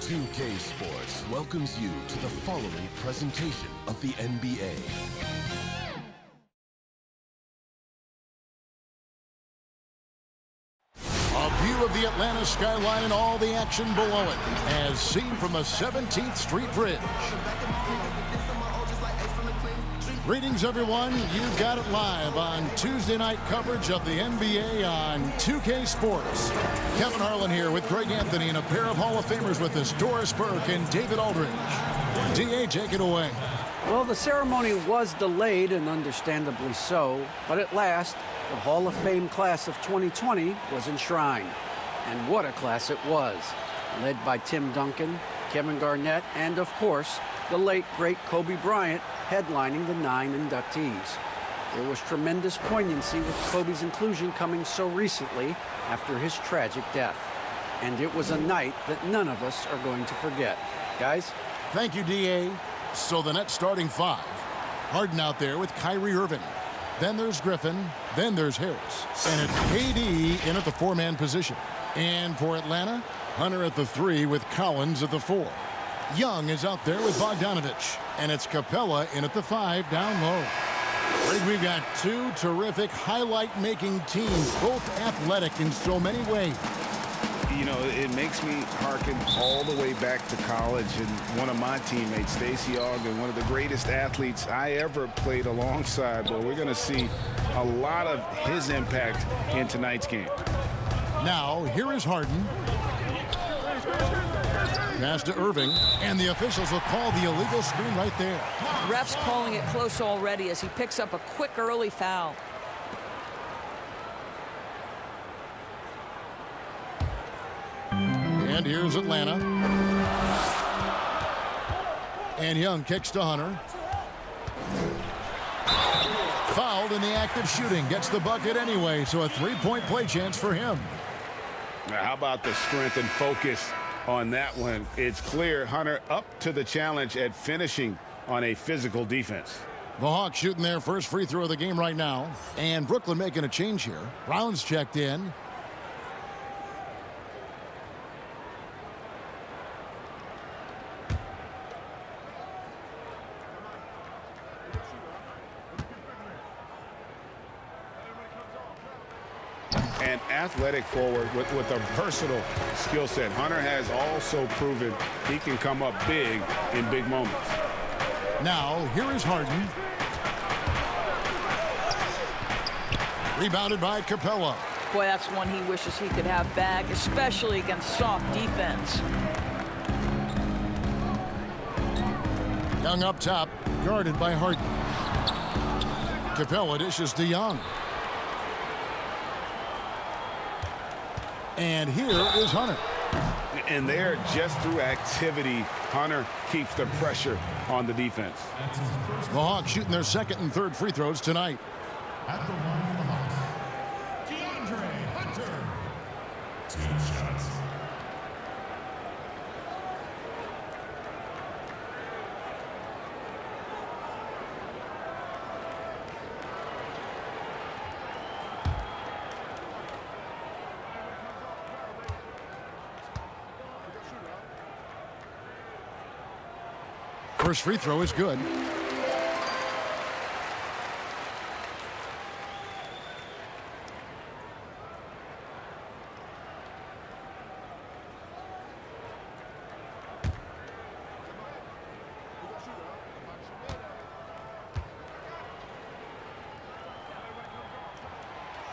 2K Sports welcomes you to the following presentation of the NBA. A view of the Atlanta skyline and all the action below it, as seen from the 17th Street Bridge. Greetings, everyone. You got it live on Tuesday night coverage of the NBA on 2K Sports. Kevin Harlan here with Greg Anthony and a pair of Hall of Famers with us, Doris Burke and David Aldridge. DA, take it away. Well, the ceremony was delayed, and understandably so, but at last, the Hall of Fame class of 2020 was enshrined. And what a class it was. Led by Tim Duncan, Kevin Garnett, and of course, the late, great Kobe Bryant headlining the 9 inductees. There was tremendous poignancy with Kobe's inclusion coming so recently after his tragic death. And it was a night that none of us are going to forget. Guys? Thank you, DA. So the Nets starting five. Harden out there with Kyrie Irving. Then there's Griffin. Then there's Harris. And it's KD in at the four-man position. And for Atlanta, Hunter at the 3 with Collins at the 4. Young is out there with Bogdanovich. And it's Capella in at the 5 down low. Greg, we've got two terrific highlight-making teams, both athletic in so many ways. You know, it makes me hearken all the way back to college, and one of my teammates, Stacey Ogden, one of the greatest athletes I ever played alongside. But we're going to see a lot of his impact in tonight's game. Now, here is Harden. Pass to Irving, and the officials will call the illegal screen right there. Ref's calling it close already as he picks up a quick early foul. And here's Atlanta. And Young kicks to Hunter. Fouled in the act of shooting. Gets the bucket anyway, so a three-point play chance for him. Now, how about the strength and focus on that one? It's clear Hunter up to the challenge at finishing on a physical defense. The Hawks shooting their first free throw of the game right now. And Brooklyn making a change here. Brown's checked in. An athletic forward with a versatile skill set. Hunter has also proven he can come up big in big moments. Now, here is Harden. Rebounded by Capella. Boy, that's one he wishes he could have back, especially against soft defense. Young up top, guarded by Harden. Capella dishes to Young. And here is Hunter. And there, just through activity, Hunter keeps the pressure on the defense. The Hawks shooting their second and third free throws tonight. At the line of the Hawks, DeAndre Hunter. 2 shots. First free throw is good.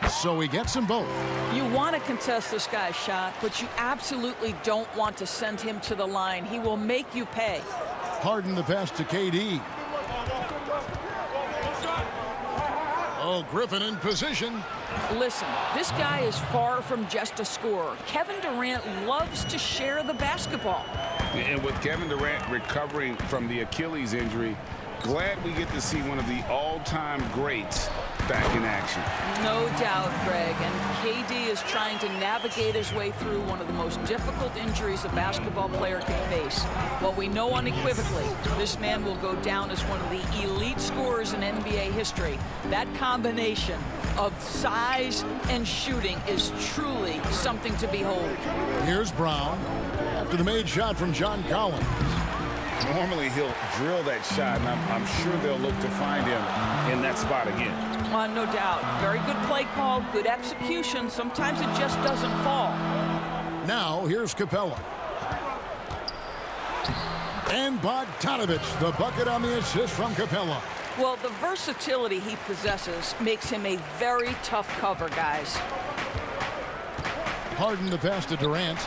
So he gets them both. You want to contest this guy's shot, but you absolutely don't want to send him to the line. He will make you pay. Harden the pass to KD. Oh, Griffin in position. Listen, this guy is far from just a scorer. Kevin Durant loves to share the basketball. And with Kevin Durant recovering from the Achilles injury, glad we get to see one of the all-time greats back in action. No doubt, Greg. And KD is trying to navigate his way through one of the most difficult injuries a basketball player can face. Well, we know unequivocally this man will go down as one of the elite scorers in NBA history. That combination of size and shooting is truly something to behold. Here's Brown. after the made shot from John Collins. Normally he'll drill that shot, and I'm sure they'll look to find him in that spot again. No doubt. Very good play call, good execution. Sometimes it just doesn't fall. Now here's Capella. And Bogdanovich, the bucket on the assist from Capella. Well, the versatility he possesses makes him a very tough cover, guys. Harden the pass to Durant.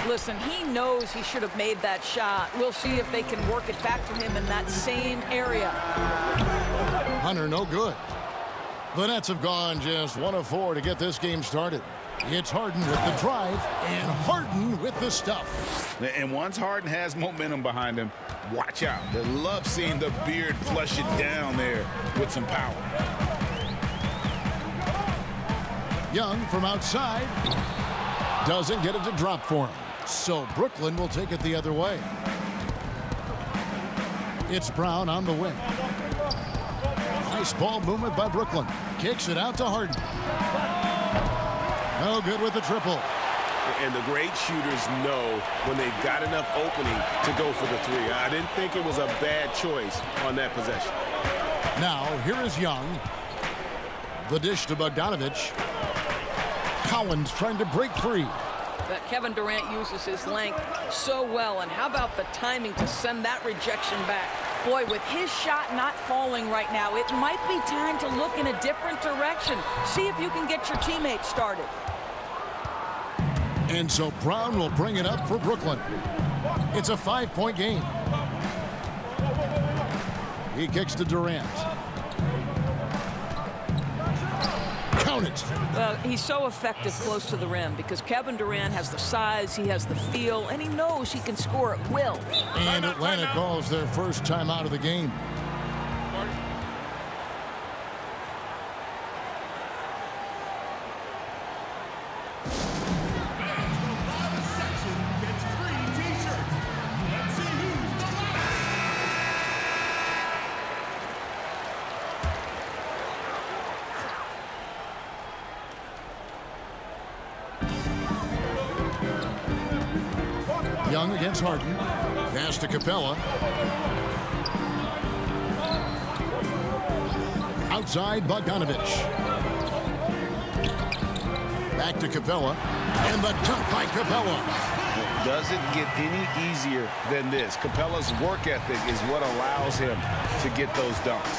Listen, he knows he should have made that shot. We'll see if they can work it back to him in that same area. Hunter, no good. The Nets have gone just 1 of 4 to get this game started. It's Harden with the drive and Harden with the stuff. And once Harden has momentum behind him, watch out. They love seeing the beard flush it down there with some power. Young from outside doesn't get it to drop for him. So Brooklyn will take it the other way. It's Brown on the wing. Nice ball movement by Brooklyn. Kicks it out to Harden. No good with the triple. And the great shooters know when they've got enough opening to go for the three. I didn't think it was a bad choice on that possession. Now, here is Young. The dish to Bogdanovich. Collins trying to break free. But Kevin Durant uses his length so well. And how about the timing to send that rejection back? Boy, with his shot not falling right now, it might be time to look in a different direction. See if you can get your teammates started. And so Brown will bring it up for Brooklyn. It's a 5-point game. He kicks to Durant. Count it. Well, he's so effective close to the rim because Kevin Durant has the size, he has the feel, and he knows he can score at will. And Atlanta calls their first time out of the game. Young against Harden. Pass to Capella. Outside Bogdanovich. Back to Capella. And the dunk by Capella. It doesn't get any easier than this. Capella's work ethic is what allows him to get those dunks.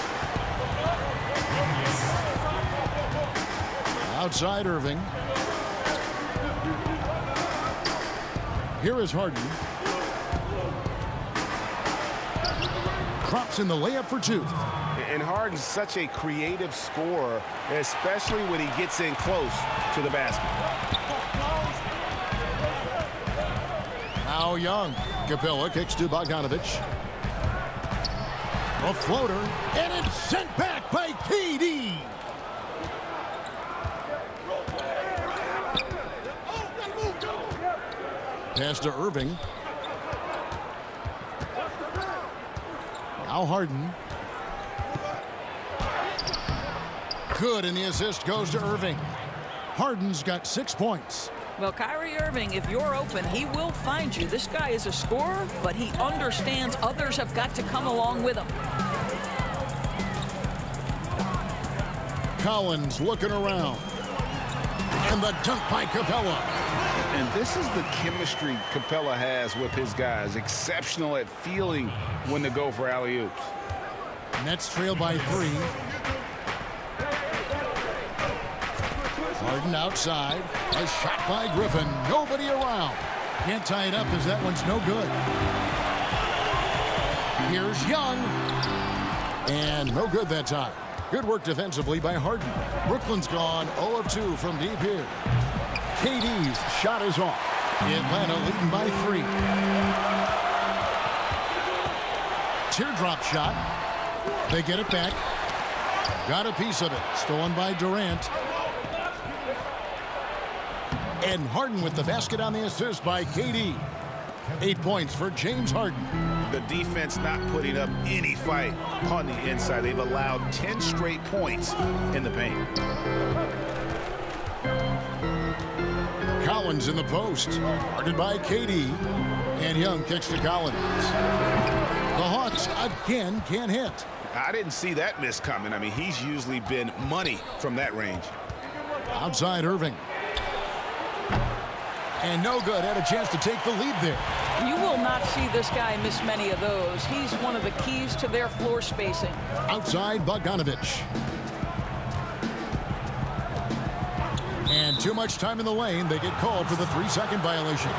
Outside Irving. Here is Harden. Drops in the layup for 2. And Harden's such a creative scorer, especially when he gets in close to the basket. Now Young. Capella kicks to Bogdanovich. A floater, and it's sent back by KD. Pass to Irving. Now Harden. Good, and the assist goes to Irving. Harden's got 6 points. Well, Kyrie Irving, if you're open, he will find you. This guy is a scorer, but he understands others have got to come along with him. Collins looking around. And the dunk by Capella. And this is the chemistry Capella has with his guys. Exceptional at feeling when to go for alley-oops. Nets trail by 3. Harden outside. A shot by Griffin. Nobody around. Can't tie it up as that one's no good. Here's Young. And no good that time. Good work defensively by Harden. Brooklyn's gone 0 of 2 from deep here. KD's shot is off. Atlanta leading by 3. Teardrop shot. They get it back. Got a piece of it. Stolen by Durant. And Harden with the basket on the assist by KD. 8 points for James Harden. The defense not putting up any fight on the inside. They've allowed 10 straight points in the paint. Collins in the post. Guarded by KD. And Young kicks to Collins. The Hawks again can't hit. I didn't see that miss coming. I mean, he's usually been money from that range. Outside Irving. And no good. Had a chance to take the lead there. You will not see this guy miss many of those. He's one of the keys to their floor spacing. Outside Bogdanovich. And too much time in the lane. They get called for the 3-second violation.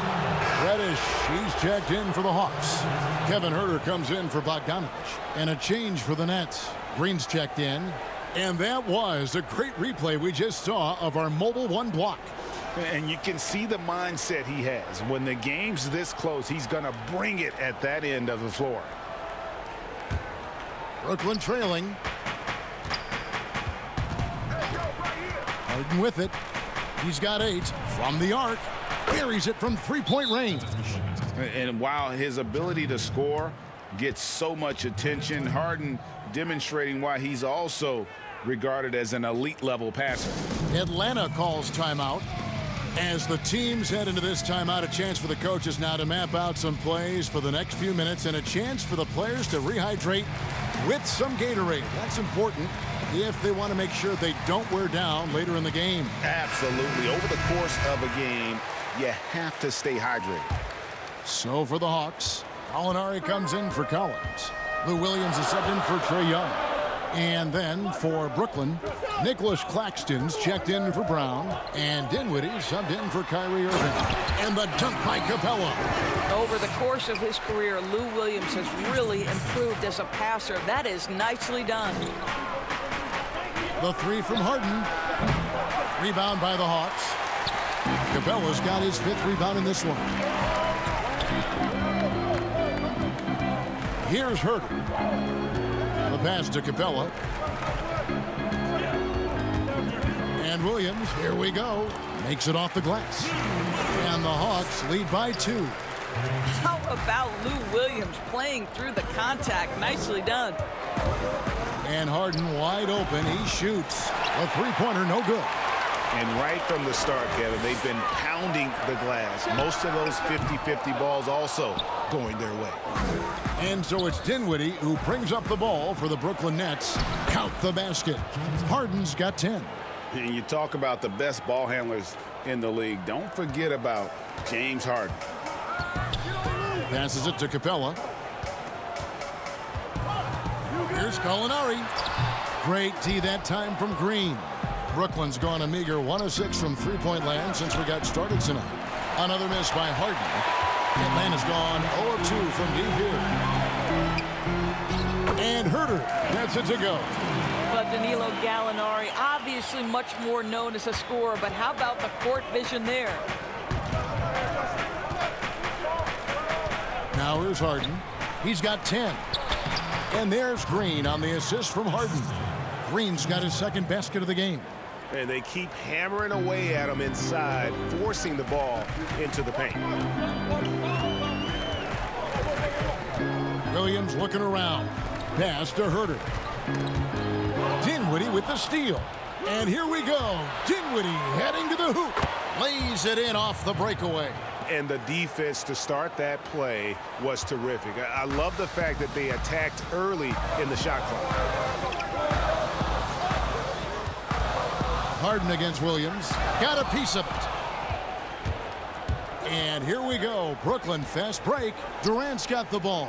Reddish, he's checked in for the Hawks. Kevin Huerter comes in for Bogdanovich. And a change for the Nets. Green's checked in. And that was a great replay we just saw of our mobile one block. And you can see the mindset he has. When the game's this close, he's going to bring it at that end of the floor. Brooklyn trailing. Harden with it. He's got 8 from the arc. Buries it from 3-point range. And while his ability to score gets so much attention, Harden demonstrating why he's also regarded as an elite level passer. Atlanta calls timeout. As the teams head into this timeout, a chance for the coaches now to map out some plays for the next few minutes and a chance for the players to rehydrate with some Gatorade. That's important if they want to make sure they don't wear down later in the game. Absolutely. Over the course of a game, you have to stay hydrated. So for the Hawks, Gallinari comes in for Collins. Lou Williams is subbed in for Trae Young. And then for Brooklyn, Nicholas Claxton's checked in for Brown. And Dinwiddie subbed in for Kyrie Irving. And the dunk by Capella. Over the course of his career, Lou Williams has really improved as a passer. That is nicely done. The 3 from Harden. Rebound by the Hawks. Capella's got his 5th rebound in this one. Here's Huerter. The pass to Capella. And Williams, here we go, makes it off the glass. And the Hawks lead by 2. How about Lou Williams playing through the contact? Nicely done. And Harden wide open. He shoots. A 3-pointer, no good. And right from the start, Kevin, they've been pounding the glass. Most of those 50-50 balls also going their way. And so it's Dinwiddie who brings up the ball for the Brooklyn Nets. Count the basket. Harden's got 10. And you talk about the best ball handlers in the league. Don't forget about James Harden. Passes it to Capella. Here's Gallinari. Great tee that time from Green. Brooklyn's gone a meager 1 of 6 from 3-point land since we got started tonight. Another miss by Harden. Atlanta's gone 0 of 2 from deep here. And Huerter gets it to go. But Danilo Gallinari, obviously much more known as a scorer, but how about the court vision there? Now here's Harden. He's got 10. And there's Green on the assist from Harden. Green's got his 2nd basket of the game. And they keep hammering away at him inside, forcing the ball into the paint. Williams looking around. Pass to Huerter. Dinwiddie with the steal. And here we go. Dinwiddie heading to the hoop. Lays it in off the breakaway. And the defense to start that play was terrific. I love the fact that they attacked early in the shot clock. Harden against Williams. Got a piece of it. And here we go. Brooklyn fast break. Durant's got the ball.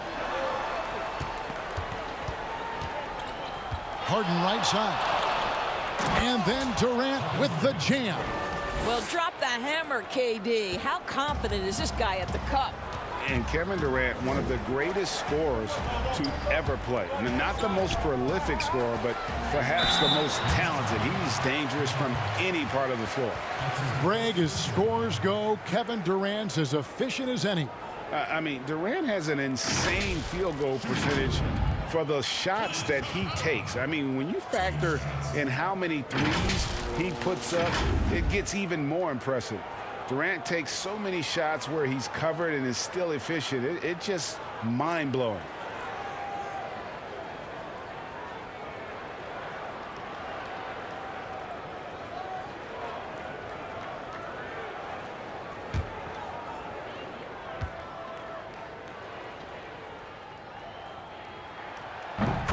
Harden right side. And then Durant with the jam. Well, drop the hammer, KD. How confident is this guy at the cup? And Kevin Durant, one of the greatest scorers to ever play. And not the most prolific scorer, but perhaps the most talented. He's dangerous from any part of the floor. Greg, as scores go, Kevin Durant's as efficient as any. I mean, Durant has an insane field goal percentage for the shots that he takes. I mean, when you factor in how many threes he puts up, it gets even more impressive. Durant takes so many shots where he's covered and is still efficient. It's just mind-blowing.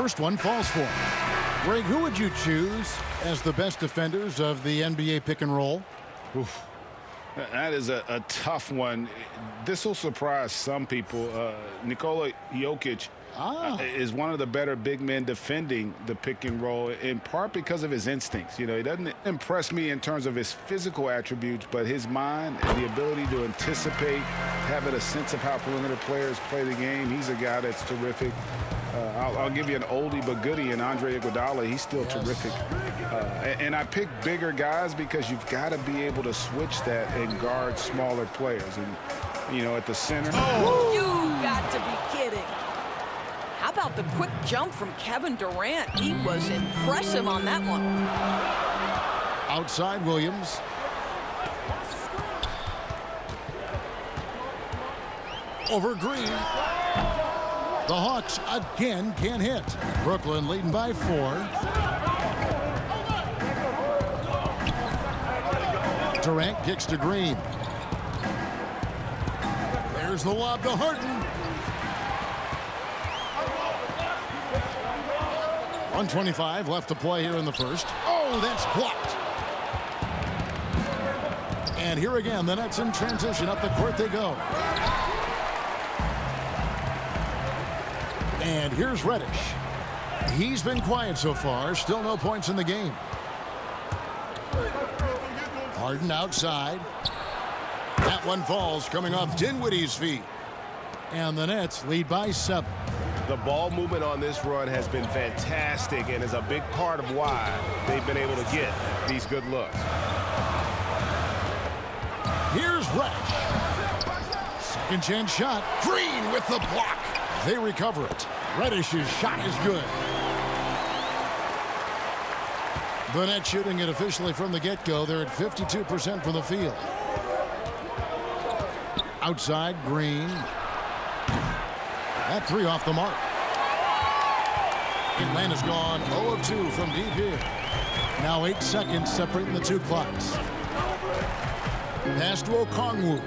First one falls for him. Greg, who would you choose as the best defenders of the NBA pick and roll? Oof. That is a tough one. This will surprise some people. Nikola Jokic is one of the better big men defending the pick and roll, in part because of his instincts. You know, he doesn't impress me in terms of his physical attributes, but his mind and the ability to anticipate, having a sense of how perimeter players play the game. He's a guy that's terrific. I'll give you an oldie but goodie in Andre Iguodala. He's still terrific. And I pick bigger guys because you've got to be able to switch that and guard smaller players. And, you know, at the center. Oh. You got to be kidding. How about the quick jump from Kevin Durant? He was impressive on that one. Outside Williams. Over Green. The Hawks again can't hit. Brooklyn leading by 4. Durant kicks to Green. There's the lob to Harden. 1:25 left to play here in the first. Oh, that's blocked. And here again, the Nets in transition. Up the court they go. And here's Reddish. He's been quiet so far. Still no points in the game. Harden outside. That one falls, coming off Dinwiddie's feet. And the Nets lead by 7. The ball movement on this run has been fantastic and is a big part of why they've been able to get these good looks. Here's Reddish. Second chance shot. Green with the block. They recover it. Reddish's shot is good. The Nets shooting it officially from the get-go. They're at 52% from the field. Outside, Green. That 3 off the mark. Atlanta's gone 0 of 2 from deep here. Now 8 seconds separating the 2 clocks. Pass to Okongwu.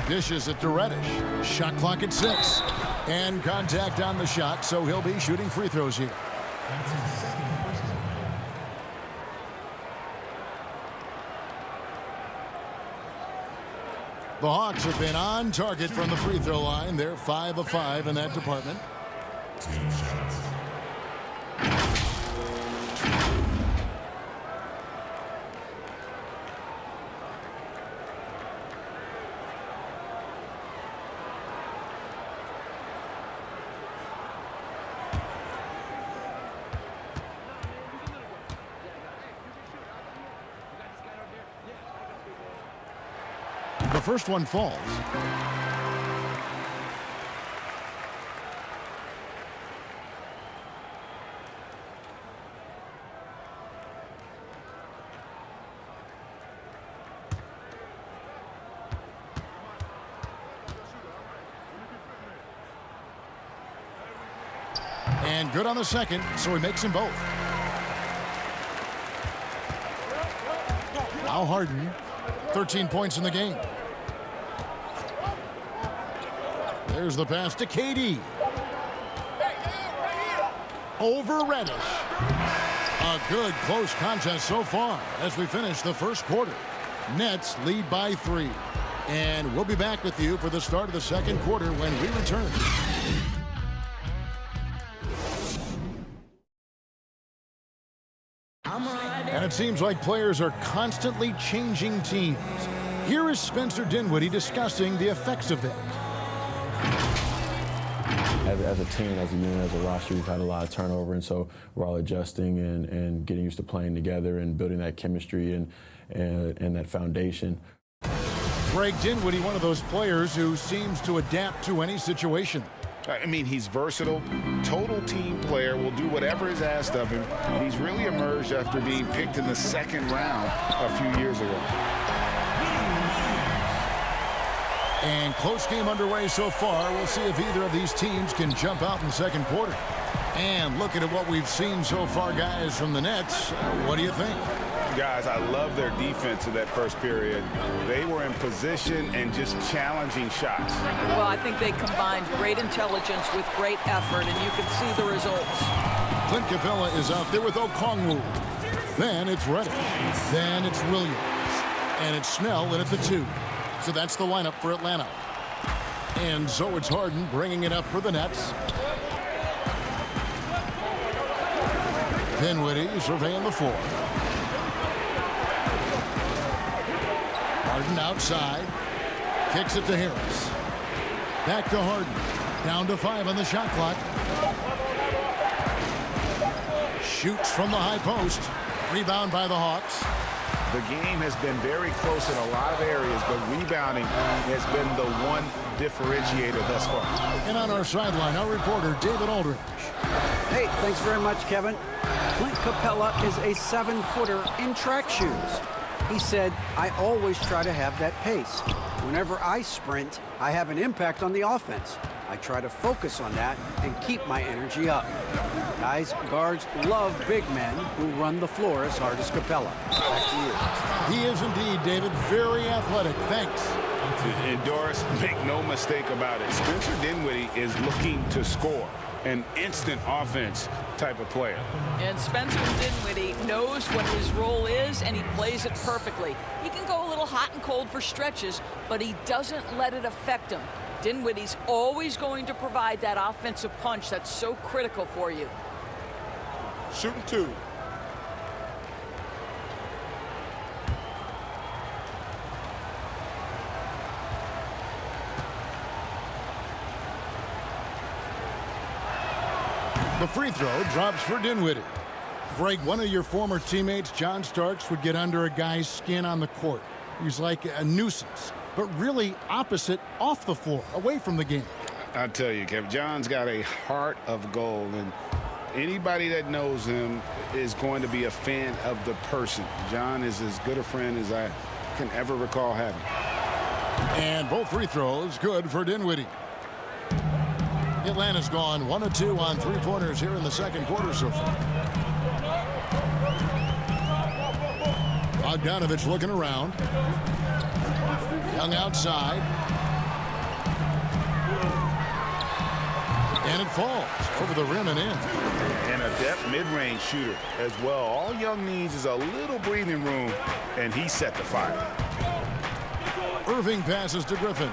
Dishes it to Reddish. Shot clock at 6. And contact on the shot, so he'll be shooting free throws here. The Hawks have been on target from the free throw line. They're 5 of 5 in that department. 2 shots. The first one falls. And good on the second, so he makes them both. Now Harden, 13 points in the game. There's the pass to KD. Over Reddish. A good close contest so far as we finish the first quarter. Nets lead by 3. And we'll be back with you for the start of the second quarter when we return. And it seems like players are constantly changing teams. Here is Spencer Dinwiddie discussing the effects of that. As a team, as a unit, as a roster, we've had a lot of turnover, and so we're all adjusting and getting used to playing together and building that chemistry and that foundation. Greg Dinwiddie, one of those players who seems to adapt to any situation. I mean, he's versatile, total team player, will do whatever is asked of him. He's really emerged after being picked in the second round a few years ago. And close game underway so far. We'll see if either of these teams can jump out in the second quarter. And looking at what we've seen so far, guys, from the Nets, what do you think? Guys, I love their defense in that first period. They were in position and just challenging shots. Well, I think they combined great intelligence with great effort, and you can see the results. Clint Capella is out there with Okongwu. Then it's Reddick. Then it's Williams. And it's Snell in at the 2. So that's the lineup for Atlanta. And so it's Harden bringing it up for the Nets. Dinwiddie surveying the floor. Harden outside. Kicks it to Harris. Back to Harden. Down to 5 on the shot clock. Shoots from the high post. Rebound by the Hawks. The game has been very close in a lot of areas, but rebounding has been the one differentiator thus far. And on our sideline, our reporter, David Aldridge. Hey, thanks very much, Kevin. Clint Capella is a 7-footer in track shoes. He said, I always try to have that pace. Whenever I sprint, I have an impact on the offense. I try to focus on that and keep my energy up. Guys, guards love big men who run the floor as hard as Capella. Back to you. He is indeed, David, very athletic. Thanks. And Doris, make no mistake about it. Spencer Dinwiddie is looking to score. An instant offense type of player. And Spencer Dinwiddie knows what his role is, and he plays it perfectly. He can go a little hot and cold for stretches, but he doesn't let it affect him. Dinwiddie's always going to provide that offensive punch that's so critical for you. Shooting 2. The free throw drops for Dinwiddie. Greg, one of your former teammates, John Starks, would get under a guy's skin on the court. He's like a nuisance, but really opposite off the floor, away from the game. I tell you, Kev, John's got a heart of gold, and anybody that knows him is going to be a fan of the person. John is as good a friend as I can ever recall having. And both free throws good for Dinwiddie. Atlanta's gone 1 of 2 on three-pointers here in the second quarter so far. Bogdanovich looking around. Young outside. And it falls over the rim and in. And a depth mid-range shooter as well. All Young needs is a little breathing room, and he set the fire. Irving passes to Griffin.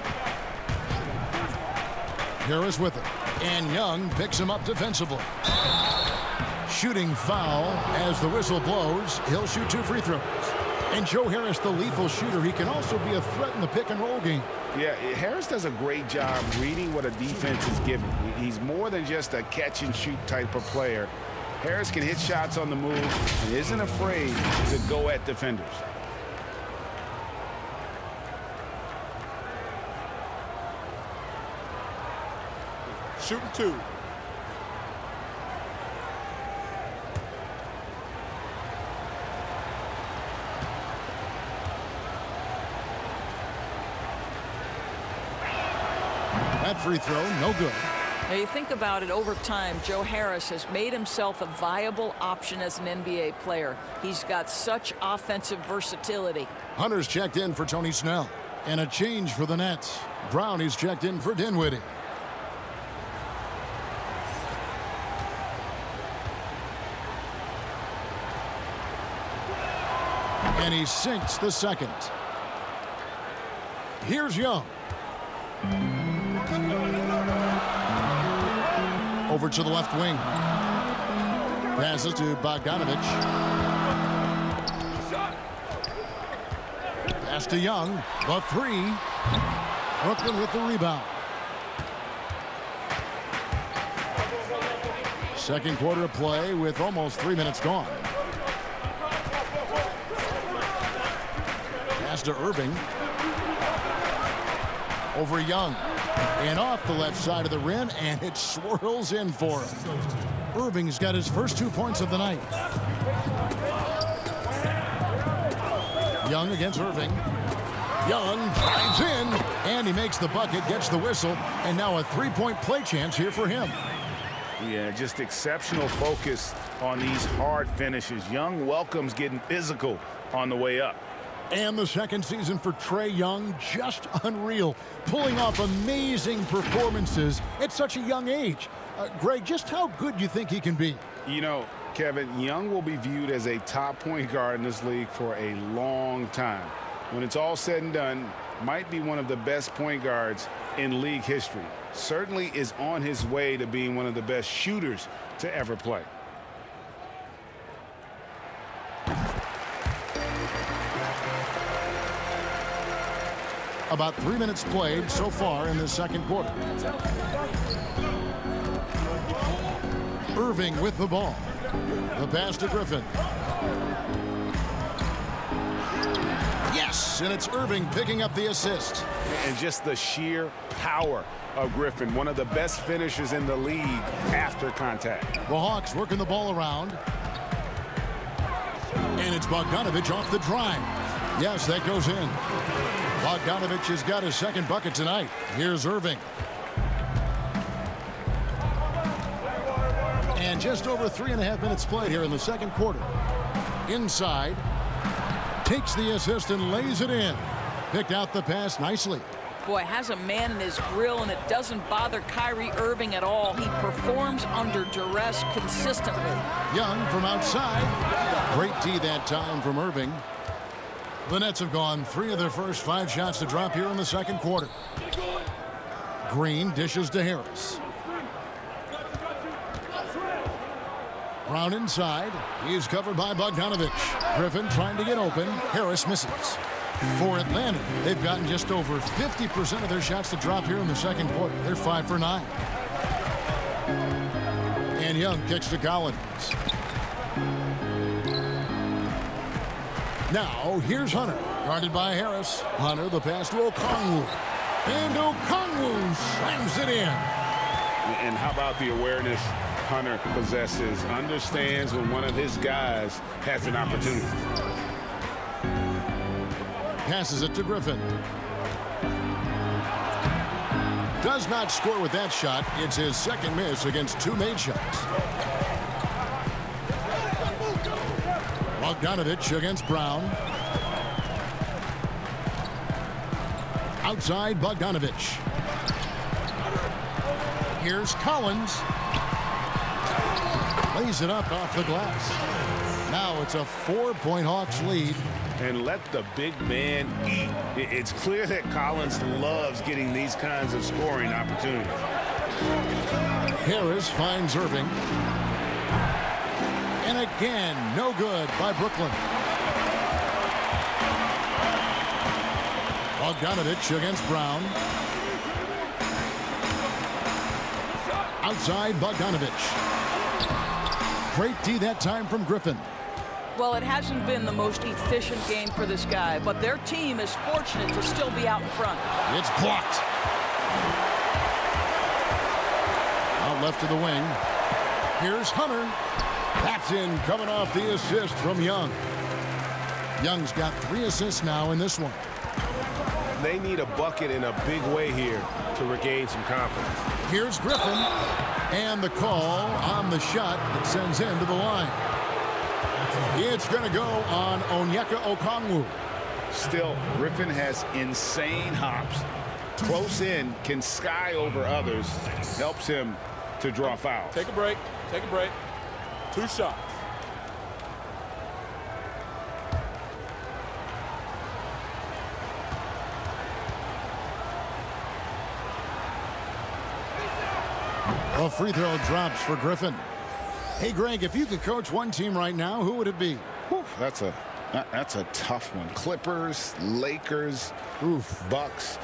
Harris with it. And Young picks him up defensively. Shooting foul as the whistle blows. He'll shoot 2 free throws. And Joe Harris, the lethal shooter, he can also be a threat in the pick-and-roll game. Yeah, Harris does a great job reading what a defense is giving. He's more than just a catch-and-shoot type of player. Harris can hit shots on the move and isn't afraid to go at defenders. Shooting 2. That free throw, no good. Now you think about it, over time, Joe Harris has made himself a viable option as an NBA player. He's got such offensive versatility. Hunter's checked in for Tony Snell. And a change for the Nets. Brownie's checked in for Dinwiddie. And he sinks the second. Here's Young. Over to the left wing. Passes to Bogdanovich. Pass to Young. The 3. Brooklyn with the rebound. Second quarter of play with almost 3 minutes gone. Pass to Irving. Over Young. And off the left side of the rim, and it swirls in for him. Irving's got his first 2 points of the night. Young against Irving. Young drives in, and he makes the bucket, gets the whistle, and now a 3-point play chance here for him. Yeah, just exceptional focus on these hard finishes. Young welcomes getting physical on the way up. And the second season for Trae Young, just unreal. Pulling off amazing performances at such a young age. Greg, just how good do you think he can be? You know, Kevin, Young will be viewed as a top point guard in this league for a long time. When it's all said and done, might be one of the best point guards in league history. Certainly is on his way to being one of the best shooters to ever play. About 3 minutes played so far in the second quarter. Irving with the ball. The pass to Griffin. Yes, and it's Irving picking up the assist. And just the sheer power of Griffin, one of the best finishers in the league after contact. The Hawks working the ball around. And it's Bogdanovich off the drive. Yes, that goes in. Bogdanovich has got his second bucket tonight. Here's Irving. And just over 3.5 minutes played here in the second quarter. Inside. Takes the assist and lays it in. Picked out the pass nicely. Boy, has a man in his grill, and it doesn't bother Kyrie Irving at all. He performs under duress consistently. Young from outside. Great D that time from Irving. The Nets have gone 3 of their first 5 shots to drop here in the second quarter. Green dishes to Harris. Brown inside. He's covered by Bogdanovich. Griffin trying to get open. Harris misses. For Atlanta, they've gotten just over 50% of their shots to drop here in the second quarter. They're 5 for 9. And Young kicks to Collins. Now, here's Hunter. Guarded by Harris. Hunter, the pass to Okongwu. And Okongwu slams it in. And how about the awareness Hunter possesses? Understands when one of his guys has an opportunity. Passes it to Griffin. Does not score with that shot. It's his second miss against 2 made shots. Bogdanovich against Brown. Outside Bogdanovich. Here's Collins. Lays it up off the glass. Now it's a 4-point Hawks lead. And let the big man eat. It's clear that Collins loves getting these kinds of scoring opportunities. Harris finds Irving. And again, no good by Brooklyn. Bogdanovich against Brown. Outside Bogdanovich. Great D that time from Griffin. Well, it hasn't been the most efficient game for this guy, but their team is fortunate to still be out in front. It's blocked. Out left to the wing. Here's Hunter. That's in, coming off the assist from Young. Young's got 3 assists now in this one. They need a bucket in a big way here to regain some confidence. Here's Griffin. And the call on the shot that sends him to the line. It's going to go on Onyeka Okongwu. Still, Griffin has insane hops. Close in, can sky over others. Helps him to draw fouls. Take a break. Take a break. 2 shots. A free throw drops for Griffin. Hey, Greg, if you could coach one team right now, who would it be? Whew, that's a tough one. Clippers, Lakers, Bucks.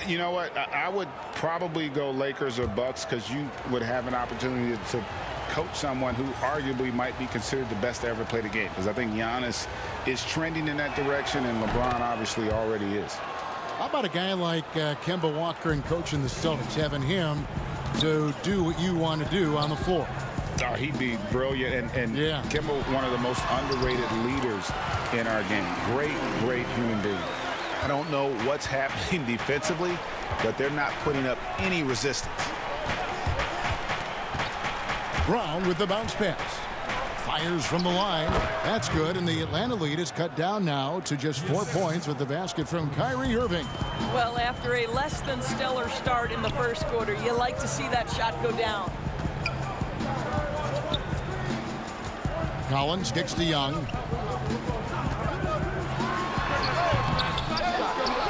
You know what? I would probably go Lakers or Bucks because you would have an opportunity to coach someone who arguably might be considered the best to ever play the game. Because I think Giannis is trending in that direction, and LeBron obviously already is. How about a guy like Kemba Walker and coaching the Celtics, having him to do what you want to do on the floor? Oh, he'd be brilliant, and yeah. Kemba, one of the most underrated leaders in our game. Great human being. I don't know what's happening defensively, but they're not putting up any resistance. Brown with the bounce pass. Fires from the line. That's good, and the Atlanta lead is cut down now to just 4 points with the basket from Kyrie Irving. Well, after a less than stellar start in the first quarter, you like to see that shot go down. Collins kicks to Young.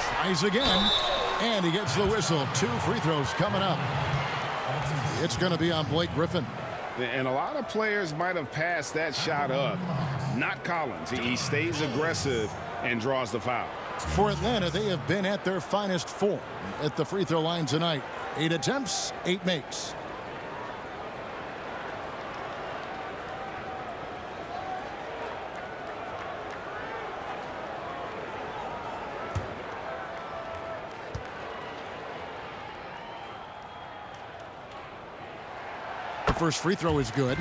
Tries again, and he gets the whistle. 2 free throws coming up. It's going to be on Blake Griffin. And a lot of players might have passed that shot up. Not Collins. He stays aggressive and draws the foul. For Atlanta, they have been at their finest form at the free throw line tonight. 8 attempts, 8 makes. The first free throw is good.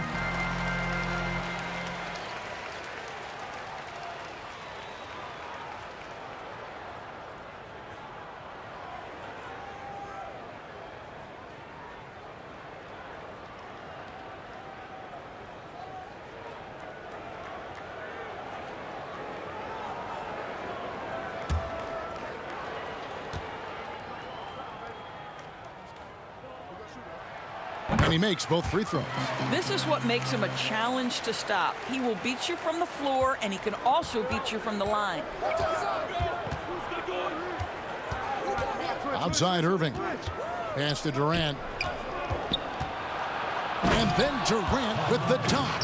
And he makes both free throws. This is what makes him a challenge to stop. He will beat you from the floor, and he can also beat you from the line. Outside Irving. Pass to Durant. And then Durant with the dunk.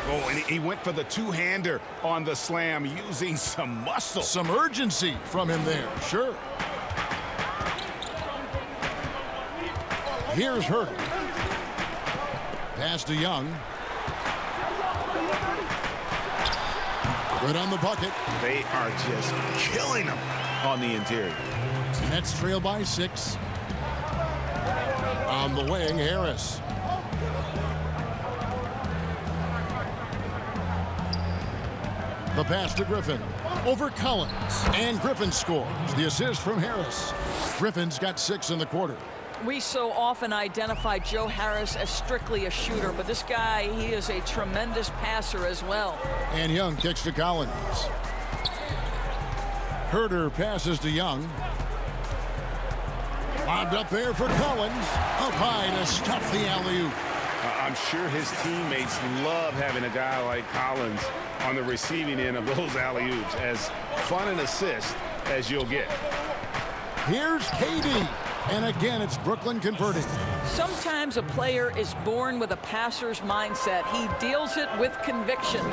Oh, and he went for the two-hander on the slam, using some muscle. Some urgency from him there, sure. Here's Herter. Pass to Young. Good on the bucket. They are just killing him on the interior. Nets trail by 6. On the wing, Harris. The pass to Griffin. Over Collins. And Griffin scores. The assist from Harris. Griffin's got 6 in the quarter. We so often identify Joe Harris as strictly a shooter, but this guy, he is a tremendous passer as well. And Young kicks to Collins. Herter passes to Young. Lobbed up there for Collins. Up high to stuff the alley-oop. I'm sure his teammates love having a guy like Collins on the receiving end of those alley-oops. As fun an assist as you'll get. Here's KD. And again, it's Brooklyn converting. Sometimes a player is born with a passer's mindset. He deals it with conviction.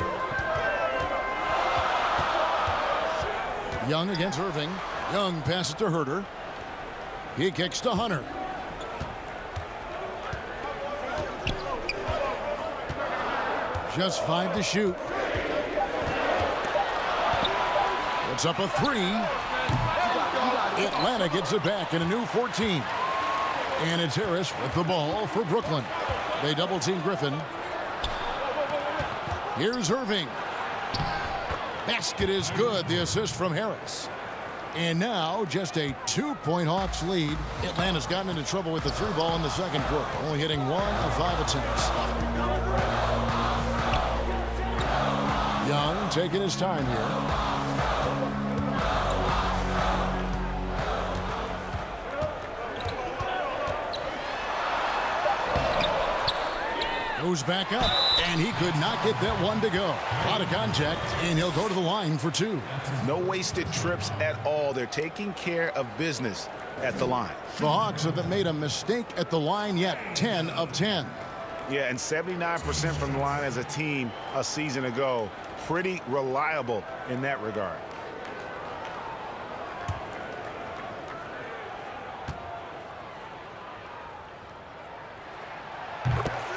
Young against Irving. Young passes to Herter. He kicks to Hunter. Just 5 to shoot. It's up a 3. Atlanta gets it back in a new 14. And it's Harris with the ball for Brooklyn. They double team Griffin. Here's Irving. Basket is good. The assist from Harris. And now just a 2-point Hawks lead. Atlanta's gotten into trouble with the 3 ball in the second quarter. Only hitting 1 of 5 attempts. Young taking his time here. Goes back up, and he could not get that one to go. Out of contact, and he'll go to the line for 2. No wasted trips at all. They're taking care of business at the line. The Hawks haven't made a mistake at the line yet. 10 of 10. Yeah, and 79% from the line as a team a season ago. Pretty reliable in that regard.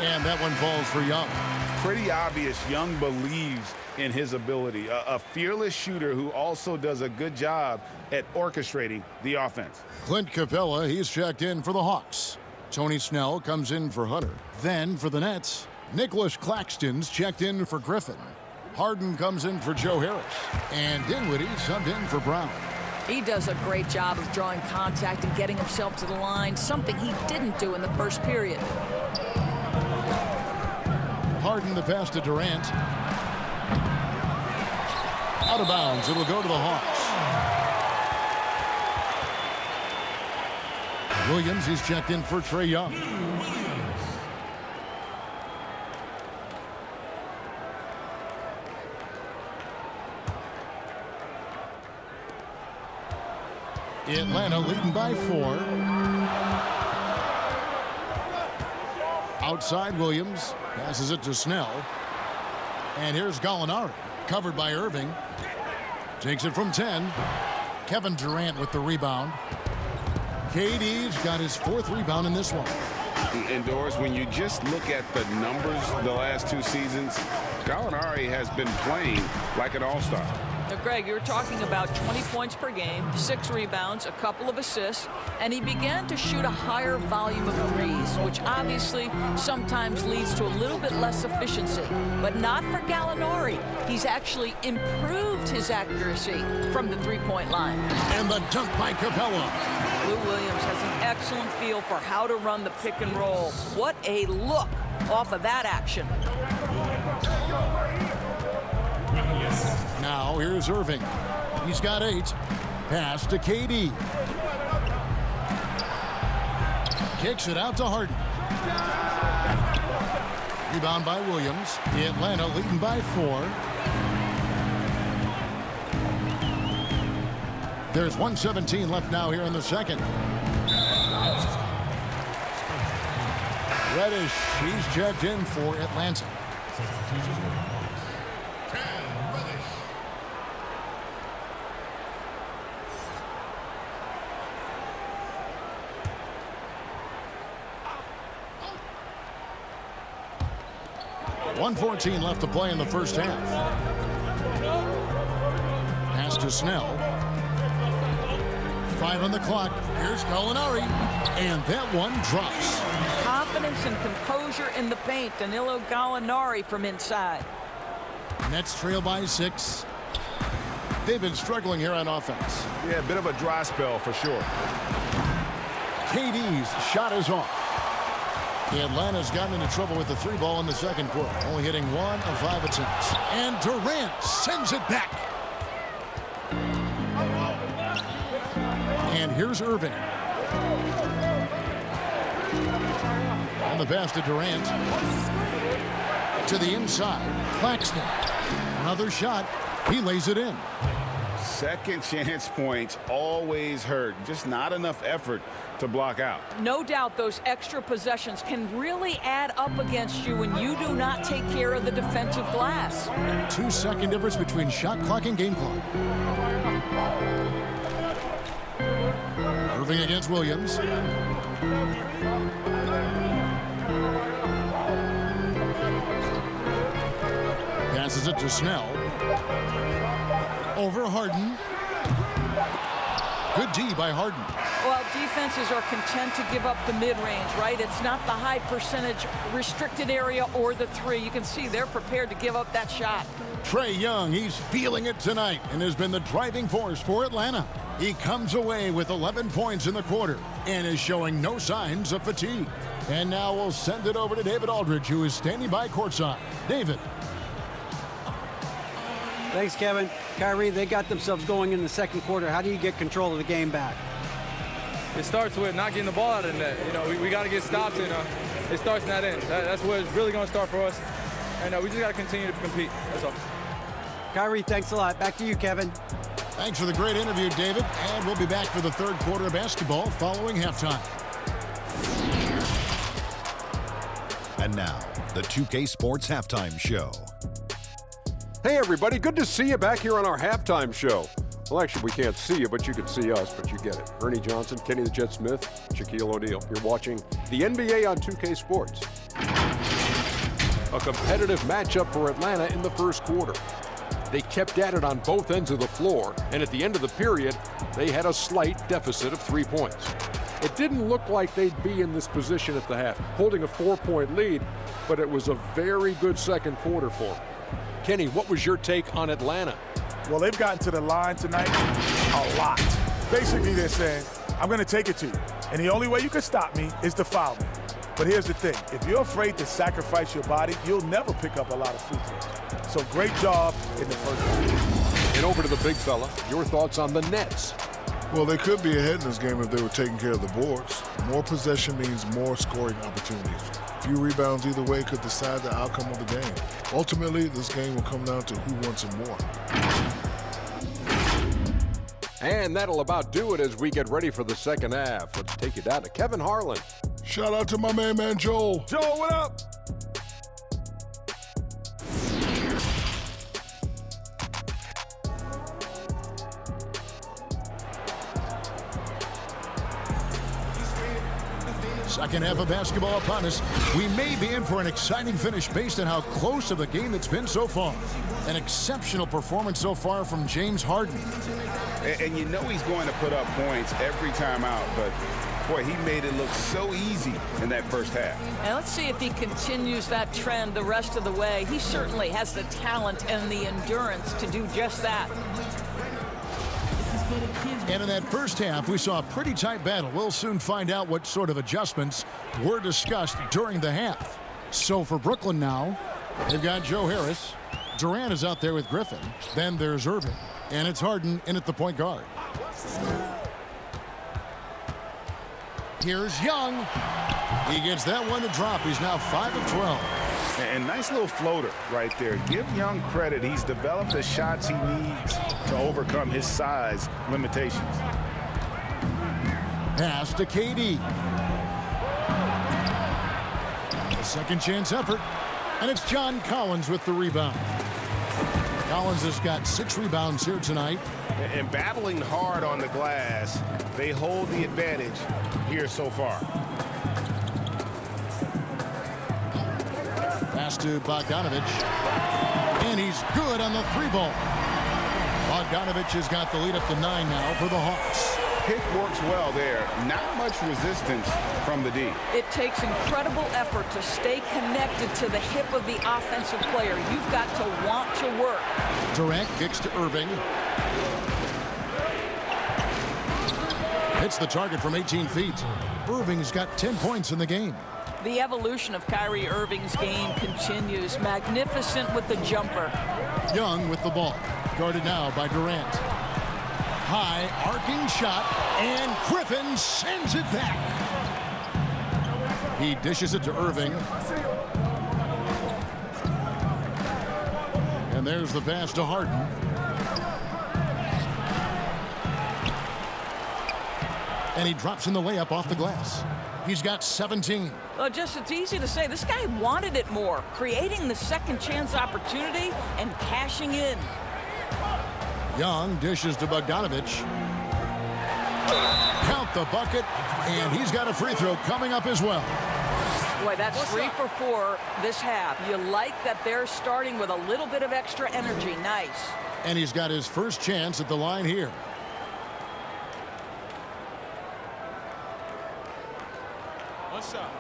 And that one falls for Young. Pretty obvious Young believes in his ability. A fearless shooter who also does a good job at orchestrating the offense. Clint Capella, he's checked in for the Hawks. Tony Snell comes in for Hunter. Then for the Nets, Nicholas Claxton's checked in for Griffin. Harden comes in for Joe Harris. And Dinwiddie subbed in for Brown. He does a great job of drawing contact and getting himself to the line, something he didn't do in the first period. Harden, the pass to Durant. Out of bounds. It'll go to the Hawks. Williams is checked in for Trae Young. Atlanta leading by 4. Outside Williams. Passes it to Snell. And here's Gallinari. Covered by Irving. Takes it from 10. Kevin Durant with the rebound. KD's got his 4th rebound in this one. Indoors, when you just look at the numbers the last 2 seasons, Gallinari has been playing like an all-star. Now, Greg, you're talking about 20 points per game, 6 rebounds, a couple of assists, and he began to shoot a higher volume of threes, which obviously sometimes leads to a little bit less efficiency. But not for Gallinari. He's actually improved his accuracy from the three-point line. And the dunk by Capella. Lou Williams has an excellent feel for how to run the pick and roll. What a look off of that action. Now here's Irving. He's got 8. Pass to KD. Kicks it out to Harden. Rebound by Williams. Atlanta leading by 4. There's 1:17 left now here in the second. Reddish, he's checked in for Atlanta. .114 left to play in the first half. Pass to Snell. 5 on the clock. Here's Gallinari. And that one drops. Confidence and composure in the paint. Danilo Gallinari from inside. Nets trail by 6. They've been struggling here on offense. Yeah, a bit of a dry spell for sure. KD's shot is off. Atlanta's gotten into trouble with the 3 ball in the second quarter, only hitting 1 of 5 attempts. And Durant sends it back. And here's Irving. On the pass to Durant. To the inside. Claxton. Another shot. He lays it in. Second chance points always hurt. Just not enough effort to block out. No doubt those extra possessions can really add up against you when you do not take care of the defensive glass. 2-second difference between shot clock and game clock. Irving against Williams. Passes it to Snell. Over Harden. Good D by Harden. Well, defenses are content to give up the mid-range, right? It's not the high percentage restricted area or the 3. You can see they're prepared to give up that shot. Trae Young, he's feeling it tonight and has been the driving force for Atlanta. He comes away with 11 points in the quarter and is showing no signs of fatigue. And now we'll send it over to David Aldridge, who is standing by courtside. David. Thanks, Kevin. Kyrie, they got themselves going in the second quarter. How do you get control of the game back? It starts with not getting the ball out of the net. You know, we got to get stops, and it starts in that end. That's where it's really going to start for us. And we just got to continue to compete. That's all. Kyrie, thanks a lot. Back to you, Kevin. Thanks for the great interview, David. And we'll be back for the third quarter of basketball following halftime. And now, the 2K Sports Halftime Show. Hey, everybody. Good to see you back here on our halftime show. Well, actually, we can't see you, but you can see us, but you get it. Ernie Johnson, Kenny the Jet Smith, Shaquille O'Neal. You're watching the NBA on 2K Sports. A competitive matchup for Atlanta in the first quarter. They kept at it on both ends of the floor, and at the end of the period, they had a slight deficit of 3 points. It didn't look like they'd be in this position at the half, holding a 4-point lead, but it was a very good second quarter for them. Kenny, what was your take on Atlanta? Well, they've gotten to the line tonight a lot. Basically, they're saying, I'm going to take it to you, and the only way you can stop me is to foul me. But here's the thing. If you're afraid to sacrifice your body, you'll never pick up a lot of free throws. So great job in the first half. And over to the big fella. Your thoughts on the Nets? Well, they could be ahead in this game if they were taking care of the boards. More possession means more scoring opportunities. Few rebounds either way could decide the outcome of the game. Ultimately, this game will come down to who wants it more. And that'll about do it as we get ready for the second half. Let's take you down to Kevin Harlan. Shout out to my man Joel. Joel, what up? Second half of basketball upon us. We may be in for an exciting finish based on how close of a game it's been so far. An exceptional performance so far from James Harden. And you know he's going to put up points every time out, but boy, he made it look so easy in that first half. And let's see if he continues that trend the rest of the way. He certainly has the talent and the endurance to do just that. And in that first half, we saw a pretty tight battle. We'll soon find out what sort of adjustments were discussed during the half. So for Brooklyn now, they've got Joe Harris. Durant is out there with Griffin. Then there's Irving. And it's Harden in at the point guard. Here's Young. He gets that one to drop. He's now 5 of 12. And nice little floater right there. Give Young credit. He's developed the shots he needs to overcome his size limitations. Pass to KD. A second chance effort. And it's John Collins with the rebound. Collins has got 6 rebounds here tonight. And battling hard on the glass, they hold the advantage here so far. Pass to Bogdanovich. And he's good on the 3-ball. Bogdanovich has got the lead up to 9 now for the Hawks. Pick works well there. Not much resistance from the D. It takes incredible effort to stay connected to the hip of the offensive player. You've got to want to work. Durant kicks to Irving. Hits the target from 18 feet. Irving's got 10 points in the game. The evolution of Kyrie Irving's game continues. Magnificent with the jumper. Young with the ball. Guarded now by Durant. High arcing shot, and Griffin sends it back. He dishes it to Irving. And there's the pass to Harden. And he drops in the layup off the glass. He's got 17. Well, it's easy to say. This guy wanted it more, creating the second chance opportunity and cashing in. Young dishes to Bogdanovich. Count the bucket, and he's got a free throw coming up as well. Boy, that's 3 for 4 this half. You like that they're starting with a little bit of extra energy. Nice. And he's got his first chance at the line here. What's up?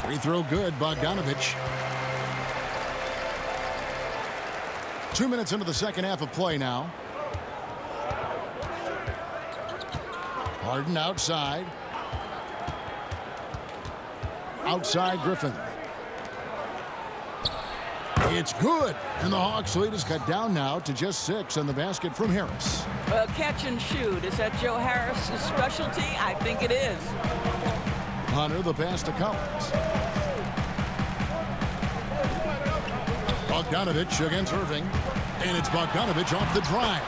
Free throw good, Bogdanovich. 2 minutes into the second half of play now. Harden outside. Outside Griffin. It's good. And the Hawks lead is cut down now to just 6 on the basket from Harris. Well, catch and shoot. Is that Joe Harris's specialty? I think it is. Hunter, the pass to Collins. Bogdanovich against Irving. And it's Bogdanovich off the drive.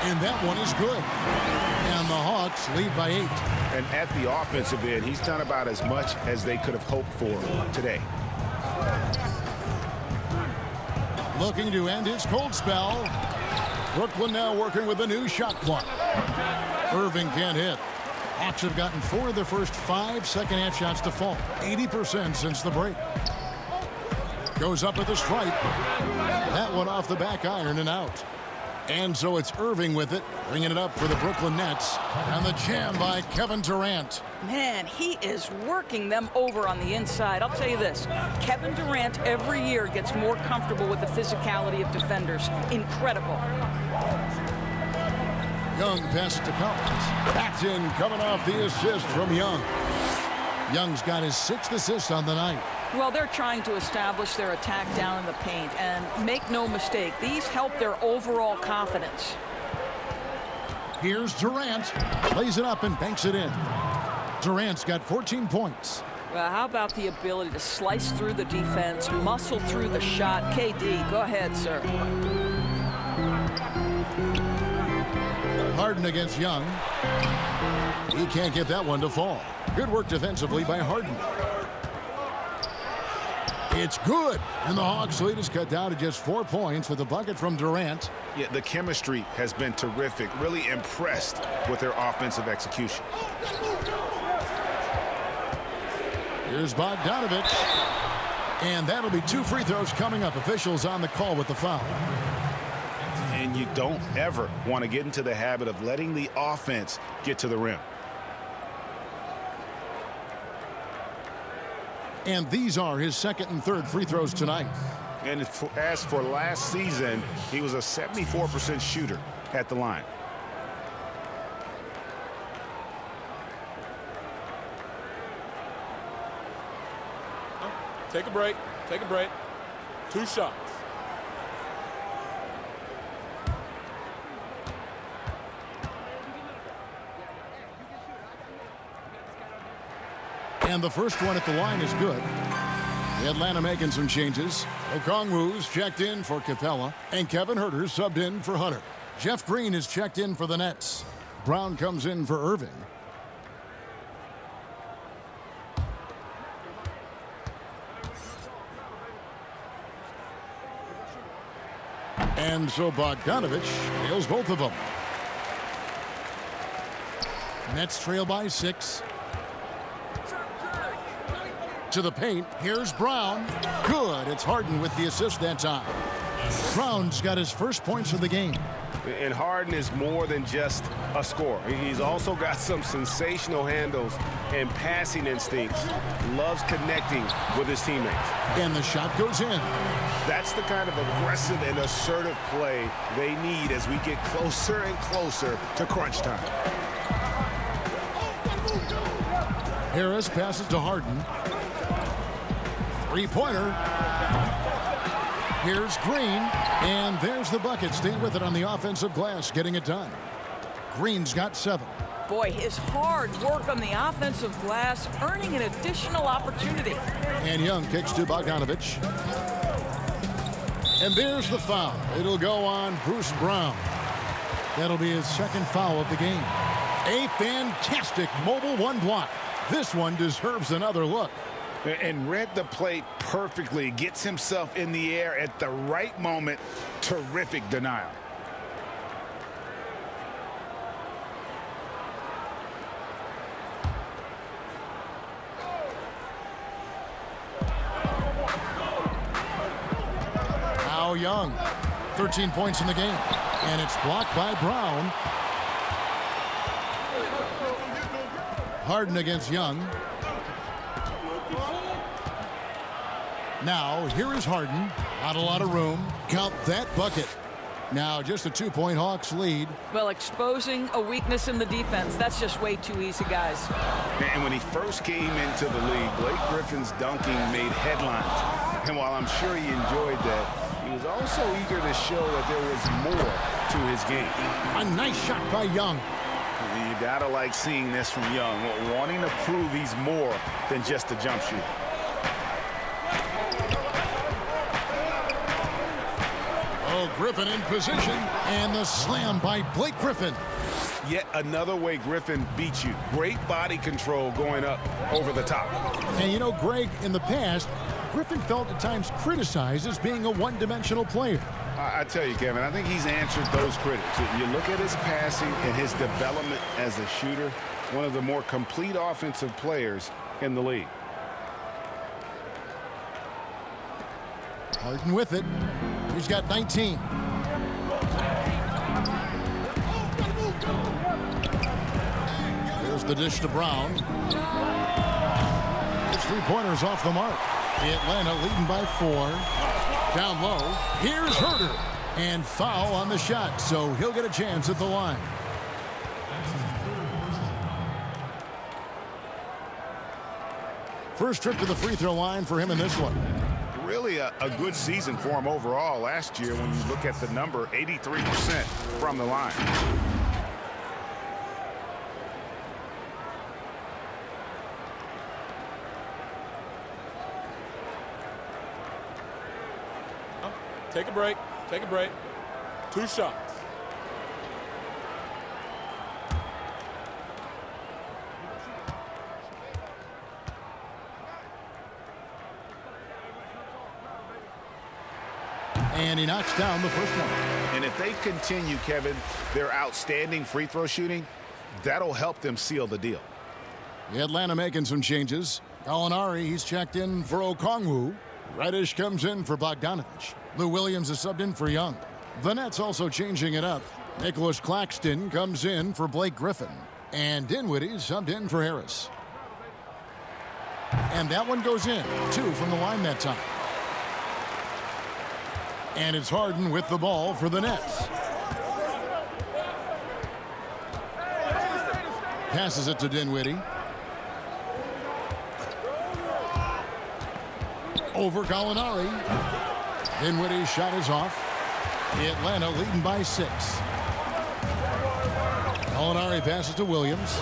And that one is good. And the Hawks lead by 8. And at the offensive end, he's done about as much as they could have hoped for today. Looking to end his cold spell. Brooklyn now working with a new shot clock. Irving can't hit. Hawks have gotten 4 of their first 5 second half shots to fall. 80% since the break. Goes up at the stripe. That one off the back iron and out. And so it's Irving with it, bringing it up for the Brooklyn Nets. And the jam by Kevin Durant. Man, he is working them over on the inside. I'll tell you this, Kevin Durant every year gets more comfortable with the physicality of defenders. Incredible. Young pass to Collins. Backed in, coming off the assist from Young. Young's got his 6th assist on the night. Well, they're trying to establish their attack down in the paint, and make no mistake, these help their overall confidence. Here's Durant. Plays it up and banks it in. Durant's got 14 points. Well, how about the ability to slice through the defense, muscle through the shot? KD, go ahead, sir. Harden against Young. He can't get that one to fall. Good work defensively by Harden. It's good, and the Hawks' lead is cut down to just 4 points with a bucket from Durant. Yeah, the chemistry has been terrific. Really impressed with their offensive execution. Here's Bogdanovich. And that'll be 2 free throws coming up. Officials on the call with the foul. And you don't ever want to get into the habit of letting the offense get to the rim. And these are his 2nd and 3rd free throws tonight. And as for last season, he was a 74% shooter at the line. Take a break. Take a break. 2 shots. And the first one at the line is good. Atlanta making some changes. Okongwu's checked in for Capella, and Kevin Huerter's subbed in for Hunter. Jeff Green is checked in for the Nets. Brown comes in for Irving. And so Bogdanovich nails both of them. Nets trail by 6. To the paint. Here's Brown. Good. It's Harden with the assist that time. Brown's got his first points of the game. And Harden is more than just a scorer. He's also got some sensational handles and passing instincts. Loves connecting with his teammates. And the shot goes in. That's the kind of aggressive and assertive play they need as we get closer and closer to crunch time. Harris passes to Harden. 3-pointer. Here's Green, and there's the bucket. Staying with it on the offensive glass, getting it done. Green's got 7. Boy, his hard work on the offensive glass, earning an additional opportunity. And Young kicks to Bogdanovich. And there's the foul. It'll go on Bruce Brown. That'll be his 2nd foul of the game. A fantastic mobile 1 block. This one deserves another look. And read the play perfectly. Gets himself in the air at the right moment. Terrific denial. Now Young. 13 points in the game. And it's blocked by Brown. Harden against Young. Now, here is Harden. Not a lot of room. Count that bucket. Now, just a 2-point Hawks lead. Well, exposing a weakness in the defense, that's just way too easy, guys. And when he first came into the league, Blake Griffin's dunking made headlines. And while I'm sure he enjoyed that, he was also eager to show that there was more to his game. A nice shot by Young. You gotta like seeing this from Young, wanting to prove he's more than just a jump shooter. Oh, Griffin in position, and the slam by Blake Griffin. Yet another way Griffin beat you. Great body control going up over the top. And you know, Greg, in the past, Griffin felt at times criticized as being a one-dimensional player. I tell you, Kevin, I think he's answered those critics. You look at his passing and his development as a shooter, one of the more complete offensive players in the league. Harden with it. He's got 19. Here's the dish to Brown. It's 3-pointers off the mark. Atlanta leading by 4. Down low. Here's Herter. And foul on the shot, so he'll get a chance at the line. First trip to the free throw line for him in this one. Really a good season for him overall last year when you look at the number, 83% from the line. Take a break. Take a break. 2 shots. And he knocks down the first one. And if they continue, Kevin, their outstanding free throw shooting, that'll help them seal the deal. Atlanta making some changes. Gallinari, he's checked in for Okongwu. Reddish comes in for Bogdanovich. Lou Williams is subbed in for Young. The Nets also changing it up. Nicholas Claxton comes in for Blake Griffin. And Dinwiddie subbed in for Harris. And that one goes in. 2 from the line that time. And it's Harden with the ball for the Nets. Passes it to Dinwiddie. Over Gallinari. Dinwiddie's shot is off. Atlanta leading by 6. Gallinari passes to Williams.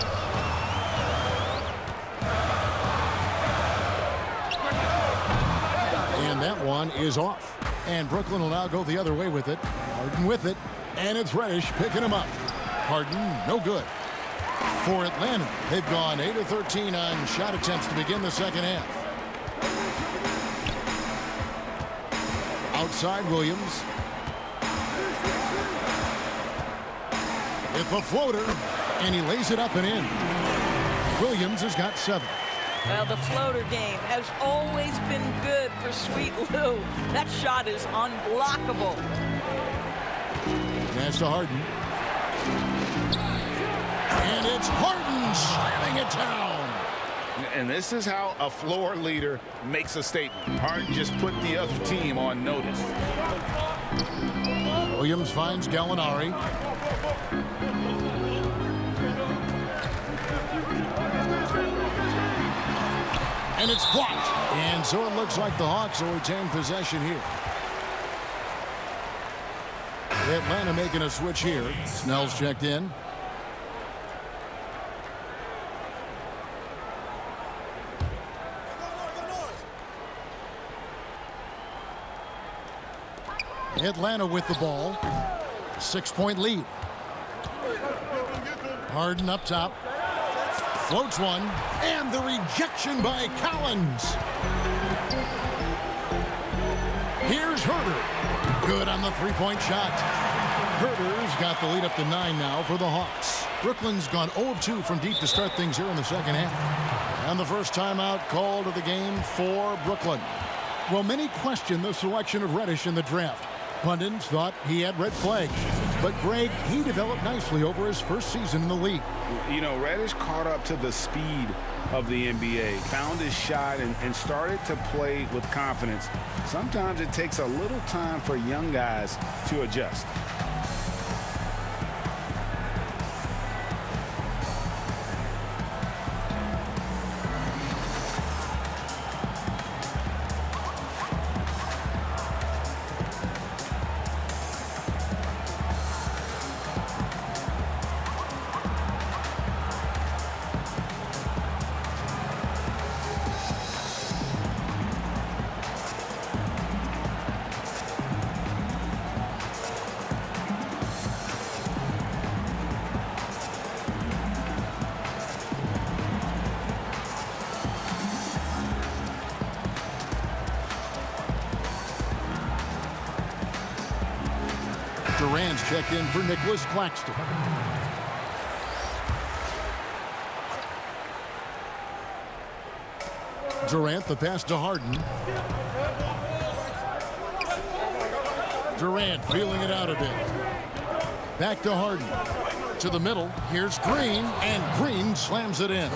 And that one is off. And Brooklyn will now go the other way with it. Harden with it. And it's Reddish picking him up. Harden, no good. For Atlanta, they've gone 8 of 13 on shot attempts to begin the second half. Outside Williams. With the floater. And he lays it up and in. Williams has got 7. Well, the floater game has always been good for Sweet Lou. That shot is unblockable. Pass to Harden. And it's Harden slamming it down. And this is how a floor leader makes a statement. Harden just put the other team on notice. Williams finds Gallinari. And it's blocked. And so it looks like the Hawks will retain possession here. Atlanta making a switch here. Snell's checked in. Atlanta with the ball. 6-point lead. Harden up top. Floats one. And the rejection by Collins. Here's Herter. Good on the 3-point shot. Herter's got the lead up to 9 now for the Hawks. Brooklyn's gone 0 of 2 from deep to start things here in the second half. And the first timeout called of the game for Brooklyn. Well, many question the selection of Reddish in the draft. Pundits thought he had red flags. But, Greg, he developed nicely over his first season in the league. You know, Reddish caught up to the speed of the NBA, found his shot, and started to play with confidence. Sometimes it takes a little time for young guys to adjust. Durant's checked in for Nicholas Claxton. Durant, the pass to Harden. Durant feeling it out a bit. Back to Harden. to the middle. Here's Green, and Green slams it in.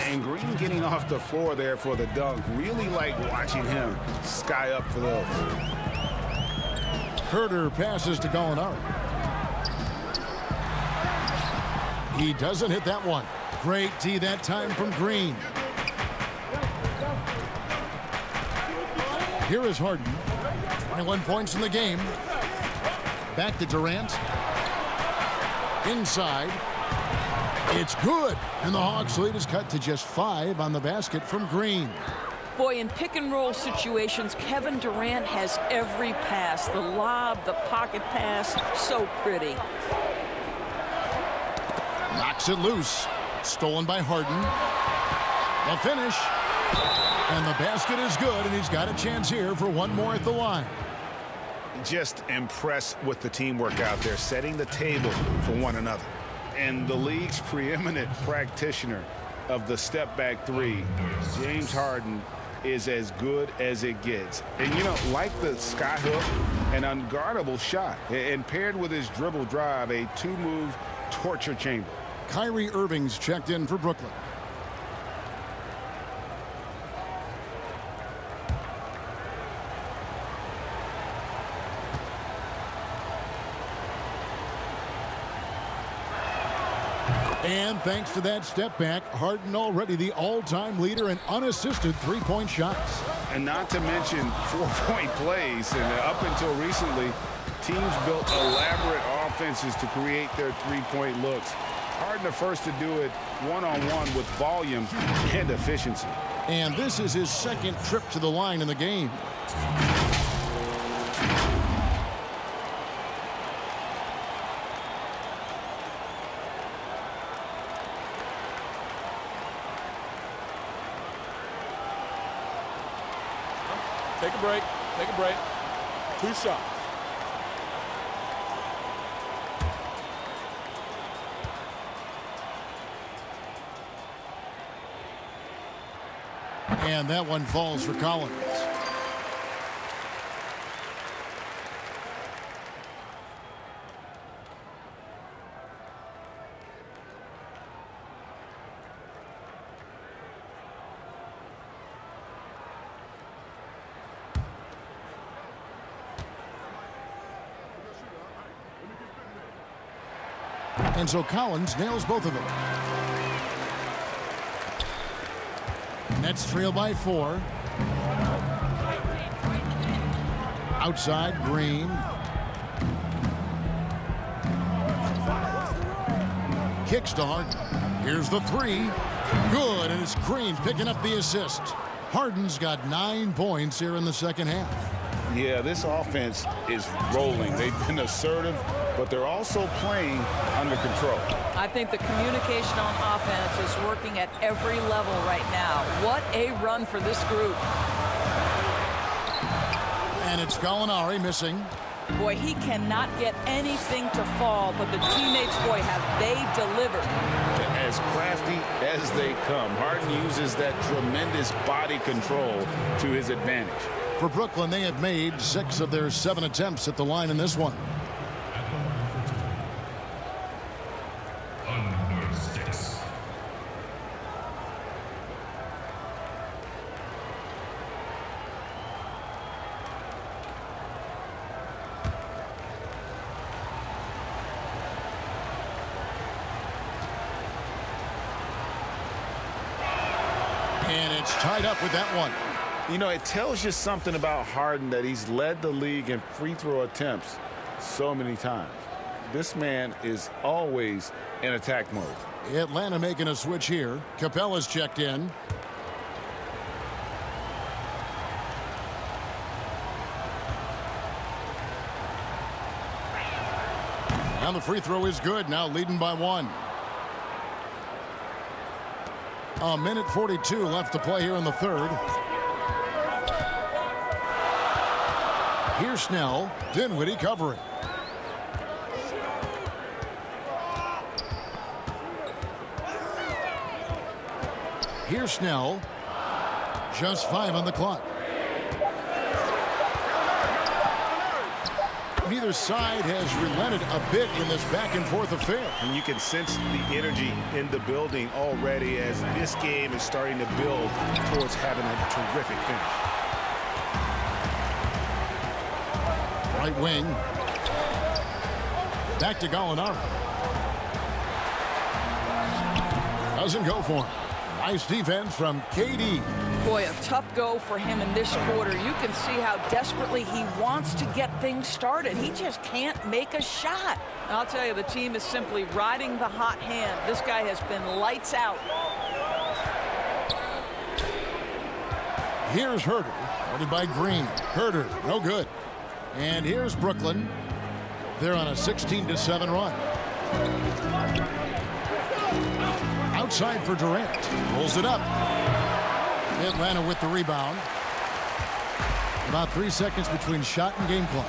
And Green getting off the floor there for the dunk. Really like watching him sky up for those. Herter passes to Gallinari. He doesn't hit that one. Great D that time from Green. Here is Harden. 21 points in the game. Back to Durant. Inside. It's good. And the Hawks lead is cut to just 5 on the basket from Green. Boy, in pick and roll situations, Kevin Durant has every pass. The lob, the pocket pass, so pretty. Knocks it loose. Stolen by Harden. The finish. And the basket is good, and he's got a chance here for one more at the line. Just impressed with the teamwork out there, setting the table for one another. And the league's preeminent practitioner of the step-back three, James Harden, is as good as it gets. And, you know, like the skyhook, an unguardable shot. And paired with his dribble drive, a two-move torture chamber. Kyrie Irving's checked in for Brooklyn. And thanks to that step back, Harden already the all-time leader in unassisted three-point shots. And not to mention 4-point plays. And up until recently, teams built elaborate offenses to create their three-point looks. Harden the first to do it one-on-one with volume and efficiency. And this is his second trip to the line in the game. Take a break. Take a break. 2 shots. And that one falls for Collins. And so Collins nails both of them. Nets trail by 4. Outside, Green. Kicks to Harden. Here's the 3. Good, and it's Green picking up the assist. Harden's got 9 points here in the second half. Yeah, this offense is rolling. They've been assertive, but they're also playing under control. I think the communication on offense is working at every level right now. What a run for this group. And it's Gallinari missing. Boy, he cannot get anything to fall, but the teammates, boy, have they delivered. As crafty as they come, Harden uses that tremendous body control to his advantage. For Brooklyn, they have made 6 of their 7 attempts at the line in this one. Under 6. And it's tied up with that one. You know, it tells you something about Harden that he's led the league in free throw attempts so many times. This man is always in attack mode. Atlanta making a switch here. Capella's checked in. And the free throw is good, now leading by 1. A minute 42 left to play here in the third. Here's Snell. Dinwiddie covering. Here's Snell. Just 5 on the clock. neither side has relented a bit in this back-and-forth affair. And you can sense the energy in the building already as this game is starting to build towards having a terrific finish. Right wing. Back to Gallinari. Doesn't go for him. Nice defense from KD. Boy, a tough go for him in this quarter. You can see how desperately he wants to get things started. He just can't make a shot. I'll tell you, the team is simply riding the hot hand. This guy has been lights out. Here's Herter, guarded by Green. Herter, no good. And here's Brooklyn. They're on a 16-7 run. Outside for Durant. Pulls it up. Atlanta with the rebound. About 3 seconds between shot and game clock.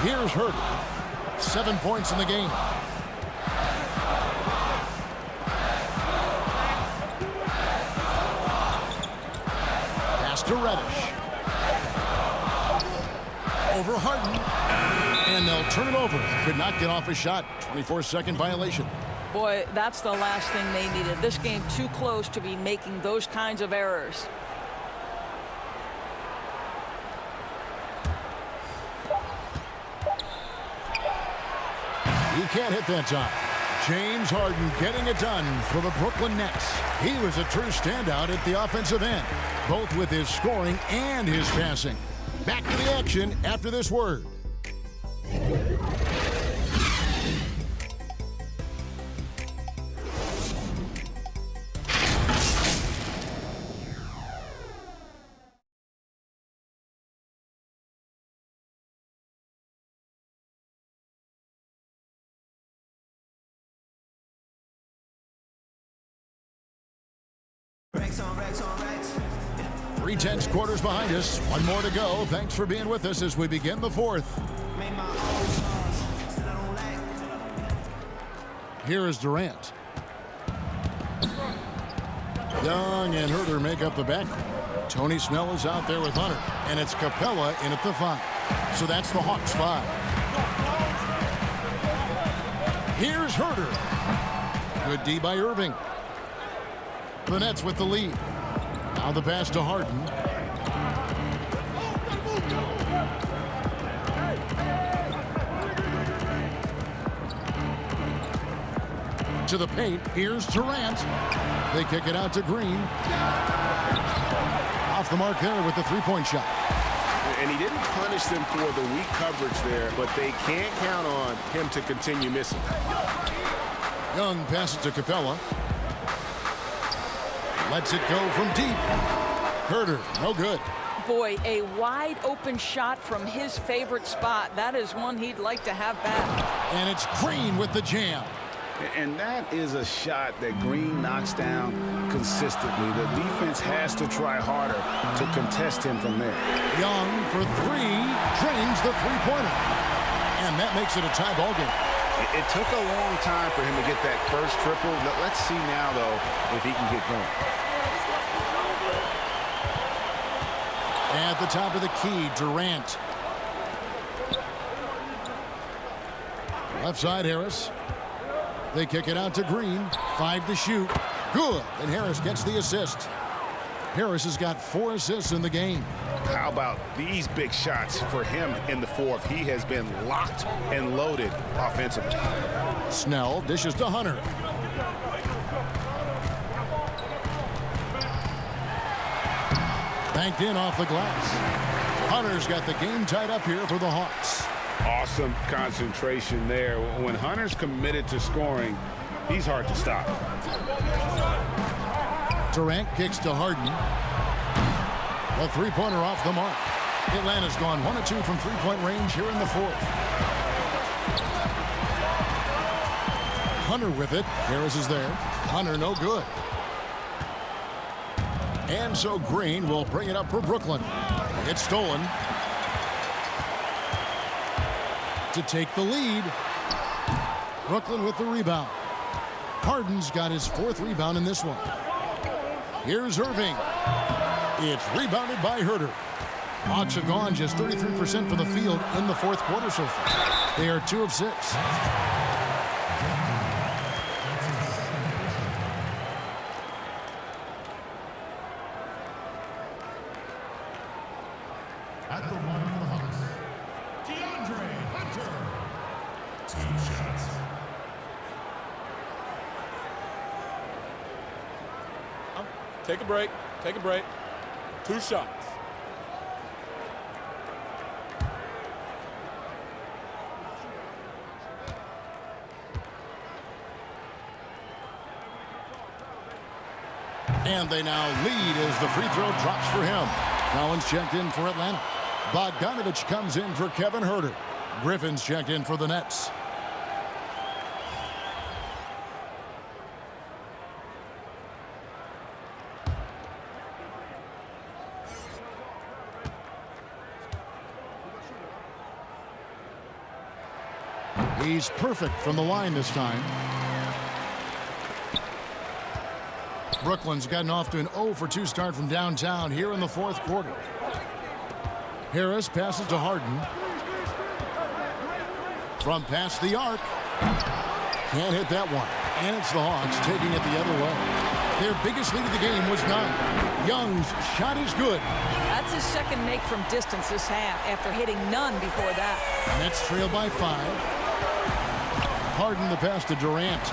Here's Herter. 7 points in the game. Pass to Reddish. Over Harden. And they'll turn it over. Could not get off a shot. 24-second violation. Boy, that's the last thing they needed. This game too close to be making those kinds of errors. He can't hit that time. James Harden getting it done for the Brooklyn Nets. He was a true standout at the offensive end, both with his scoring and his passing. Back to the action after this word. Three-tenths quarters behind us. One more to go. Thanks for being with us as we begin the fourth. Here is Durant. Young and Herter make up the back. Tony Snell is out there with Hunter. And it's Capella in at the 5. So that's the Hawks 5. Here's Herter. Good D by Irving. The Nets with the lead. Now the pass to Harden. To the paint. Here's Durant. They kick it out to Green. Off the mark there with the three-point shot. And he didn't punish them for the weak coverage there, but they can't count on him to continue missing. Young passes to Capella. Lets it go from deep. Herter, no good. Boy, a wide open shot from his favorite spot. That is one he'd like to have back. And it's Green with the jam. And that is a shot that Green knocks down consistently. The defense has to try harder to contest him from there. Young for 3, drains the three-pointer. And that makes it a tie ball game. It took a long time for him to get that first triple. Let's see now, though, if he can get going. At the top of the key, Durant. Left side, Harris. They kick it out to Green. 5 to shoot. Good. And Harris gets the assist. Harris has got 4 assists in the game. How about these big shots for him in the fourth? He has been locked and loaded offensively. Snell dishes to Hunter. Banked in off the glass. Hunter's got the game tied up here for the Hawks. Awesome concentration there. When Hunter's committed to scoring, he's hard to stop. Durant kicks to Harden. A three-pointer off the mark. Atlanta's gone 1 of 2 from three-point range here in the fourth. Hunter with it. Harris is there. Hunter no good. And so Green will bring it up for Brooklyn. It's stolen. To take the lead. Brooklyn with the rebound. Harden's got his 4th rebound in this one. Here's Irving. It's rebounded by Herter. Hawks have gone just 33% from the field in the fourth quarter so far. They are 2 of 6. At the line for the Hawks, DeAndre Hunter. 2 shots. Take a break. Take a break. 2 shots. And they now lead as the free throw drops for him. Collins checked in for Atlanta. Bogdanovich comes in for Kevin Huerter. Griffin's checked in for the Nets. He's perfect from the line this time. Brooklyn's gotten off to an 0 for 2 start from downtown here in the fourth quarter. Harris passes to Harden. From past the arc. Can't hit that one. And it's the Hawks taking it the other way. Their biggest lead of the game was 9. Young's shot is good. That's his second make from distance this half after hitting none before that. Nets trail by 5. Harden the pass to Durant.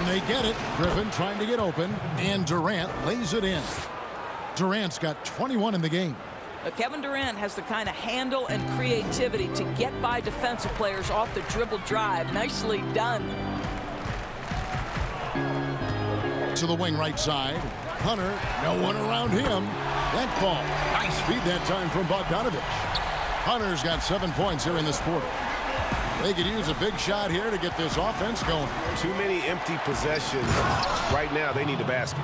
They get it. Griffin trying to get open, and Durant lays it in. Durant's got 21 in the game. Kevin Durant has the kind of handle and creativity to get by defensive players off the dribble drive. Nicely done. To the wing right side. Hunter, no one around him. That ball. Nice feed that time from Bogdanovich. Hunter's got 7 points here in this quarter. They could use a big shot here to get this offense going. Too many empty possessions. Right now, they need a basket.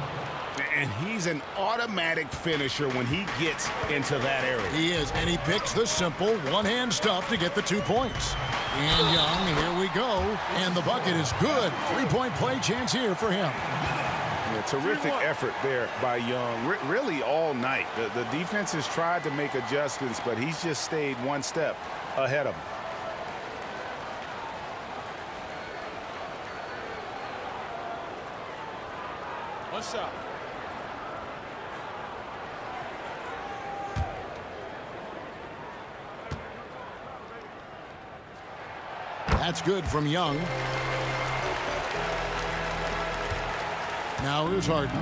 And he's an automatic finisher when he gets into that area. He is, and he picks the simple one-hand stuff to get the 2 points. And Young, here we go. And the bucket is good. 3-point play chance here for him. Yeah, terrific effort there by Young, really all night. The defense has tried to make adjustments, but he's just stayed one step ahead of them. One shot. That's good from Young. Now here's Harden.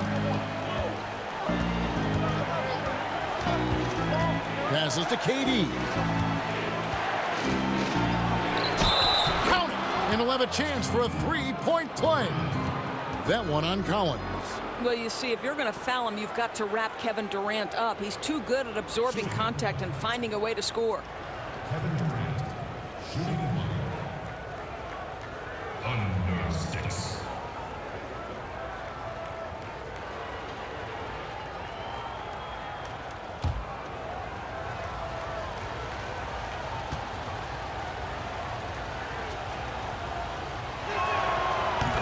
Passes to KD. Count it! And he'll have a chance for a 3-point play. That one on Collins. Well, you see, if you're going to foul him, you've got to wrap Kevin Durant up. He's too good at absorbing contact and finding a way to score. Kevin Durant, shooting 1. Under 6.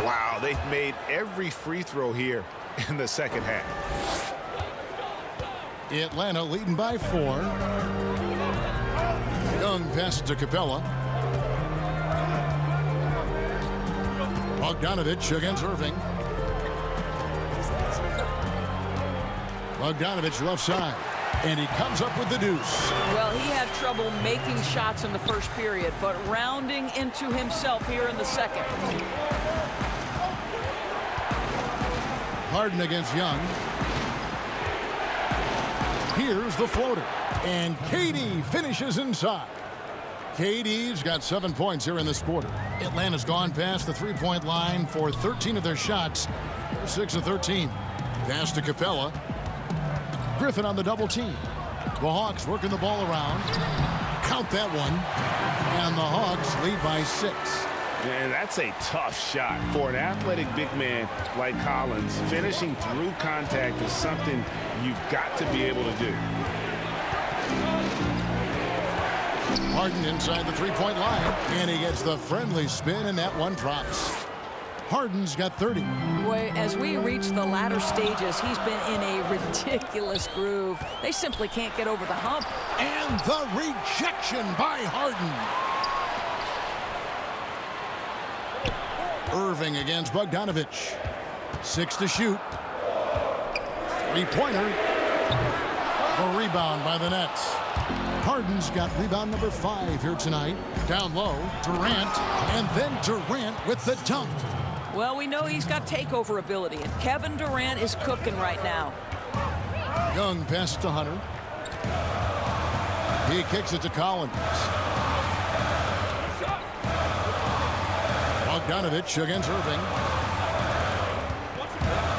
Wow, they've made every free throw here in the second half. Atlanta leading by 4. Young passes to Capella. Bogdanovich against Irving. Bogdanovich left side. And he comes up with the deuce. Well, he had trouble making shots in the first period, but rounding into himself here in the second. Harden against Young. Here's the floater. And KD finishes inside. KD's got 7 points here in this quarter. Atlanta's gone past the 3-point line for 13 of their shots. They're 6 of 13. Pass to Capella. Griffin on the double team. The Hawks working the ball around. Count that one. And the Hawks lead by 6. And that's a tough shot for an athletic big man like Collins. Finishing through contact is something you've got to be able to do. Harden inside the 3-point line, and he gets the friendly spin, and that one drops. Harden's got 30. Boy, as we reach the latter stages, he's been in a ridiculous groove. They simply can't get over the hump. And the rejection by Harden. Irving against Bogdanovich. 6 to shoot. Three-pointer. A rebound by the Nets. Harden's got rebound number 5 here tonight. Down low, Durant, and then Durant with the dunk. Well, we know he's got takeover ability, and Kevin Durant is cooking right now. Young passes to Hunter. He kicks it to Collins. Bogdanovich against Irving.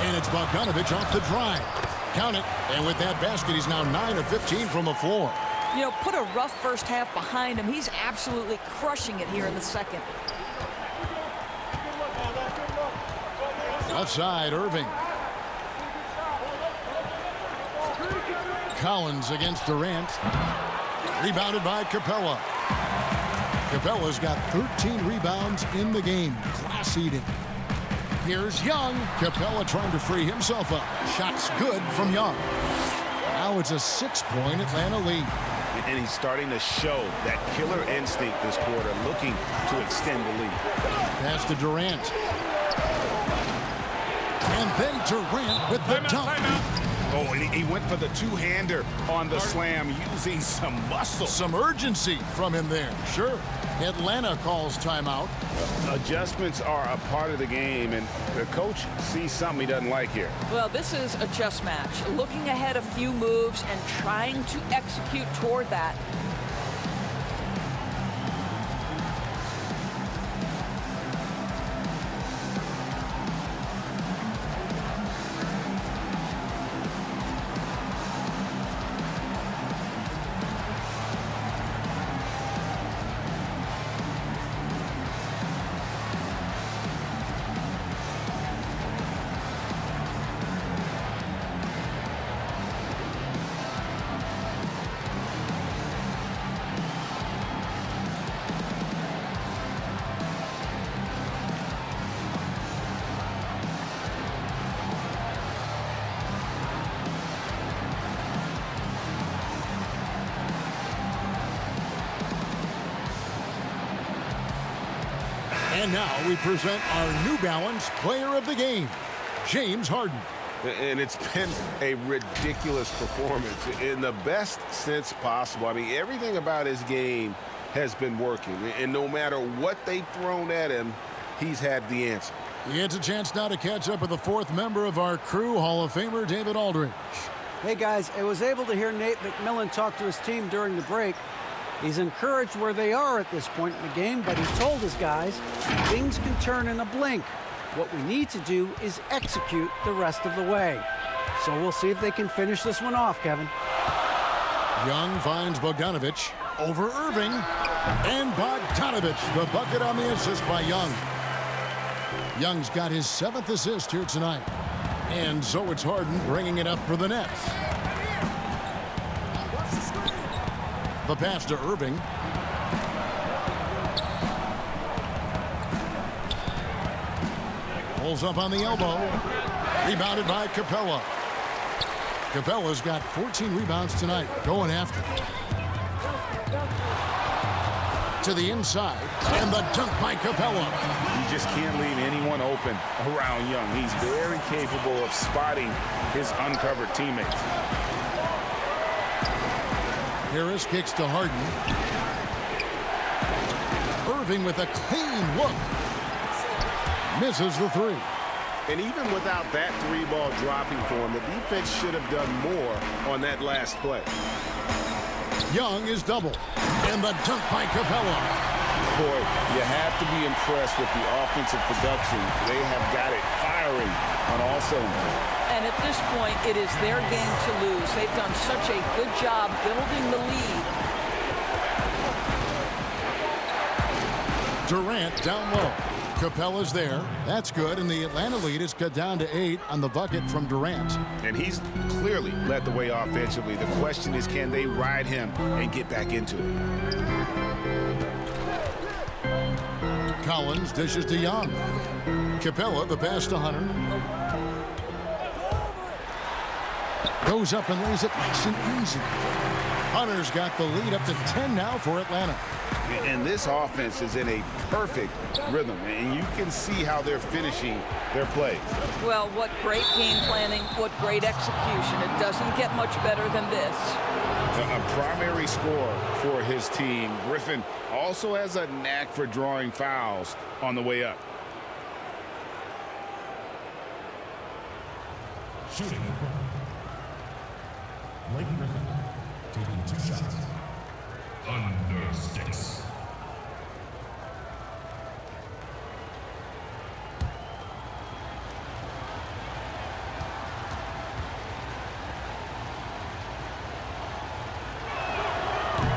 And it's Bogdanovich off the drive. Count it. And with that basket, he's now 9 of 15 from the floor. You know, put a rough first half behind him. He's absolutely crushing it here in the second. Outside, Irving. Collins against Durant. Rebounded by Capella. Capella's got 13 rebounds in the game. Class eating. Here's Young. Capella trying to free himself up. Shot's good from Young. Now it's a 6-point Atlanta lead. And he's starting to show that killer instinct this quarter, looking to extend the lead. Pass to Durant. And then Durant with the dunk. Oh, and he went for the two-hander on the slam, using some muscle. Some urgency from him there. Sure. Atlanta calls timeout. Adjustments are a part of the game, and the coach sees something he doesn't like here. Well, this is a chess match. Looking ahead a few moves and trying to execute toward that. And now we present our New Balance Player of the Game, James Harden. And it's been a ridiculous performance in the best sense possible. I mean, everything about his game has been working. And no matter what they've thrown at him, he's had the answer. He gets a chance now to catch up with the 4th member of our crew, Hall of Famer David Aldridge. Hey, guys, I was able to hear Nate McMillan talk to his team during the break. He's encouraged where they are at this point in the game, but he told his guys things can turn in a blink. What we need to do is execute the rest of the way. So we'll see if they can finish this one off, Kevin. Young finds Bogdanovich over Irving. And Bogdanovich, the bucket on the assist by Young. Young's got his 7th assist here tonight. And so it's Harden bringing it up for the Nets. The pass to Irving. Pulls up on the elbow. Rebounded by Capella. Capella's got 14 rebounds tonight. Going after. To the inside. And the dunk by Capella. You just can't leave anyone open around Young. He's very capable of spotting his uncovered teammates. Harris kicks to Harden. Irving with a clean look. Misses the 3. And even without that 3-ball dropping for him, the defense should have done more on that last play. Young is double. And the dunk by Capella. Boy, you have to be impressed with the offensive production. They have got it firing on all cylinders. And at this point, it is their game to lose. They've done such a good job building the lead. Durant down low. Capella's there. That's good. And the Atlanta lead is cut down to 8 on the bucket from Durant. And he's clearly led the way offensively. The question is, can they ride him and get back into it? Collins dishes to Young. Capella, the pass to Hunter. Goes up and lays it nice and easy. Hunter's got the lead up to 10 now for Atlanta. And this offense is in a perfect rhythm, and you can see how they're finishing their plays. Well, what great game planning, what great execution. It doesn't get much better than this. A primary scorer for his team. Griffin also has a knack for drawing fouls on the way up. Shooting. Blake Griffin taking 2 shots. Under sticks.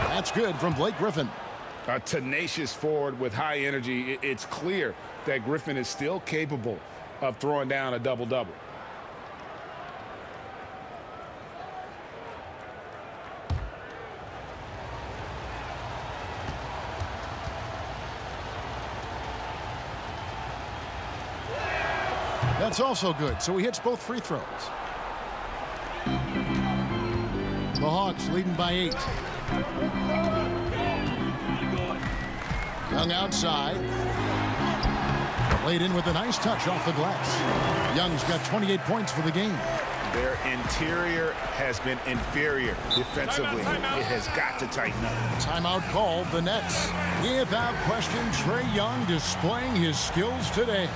That's good from Blake Griffin. A tenacious forward with high energy. It's clear that Griffin is still capable of throwing down a double-double. That's also good, so he hits both free throws. The Hawks leading by 8. Young outside. Laid in with a nice touch off the glass. Young's got 28 points for the game. Their interior has been inferior defensively. It has got to tighten up. Timeout called, the Nets. Without question, Trae Young displaying his skills today.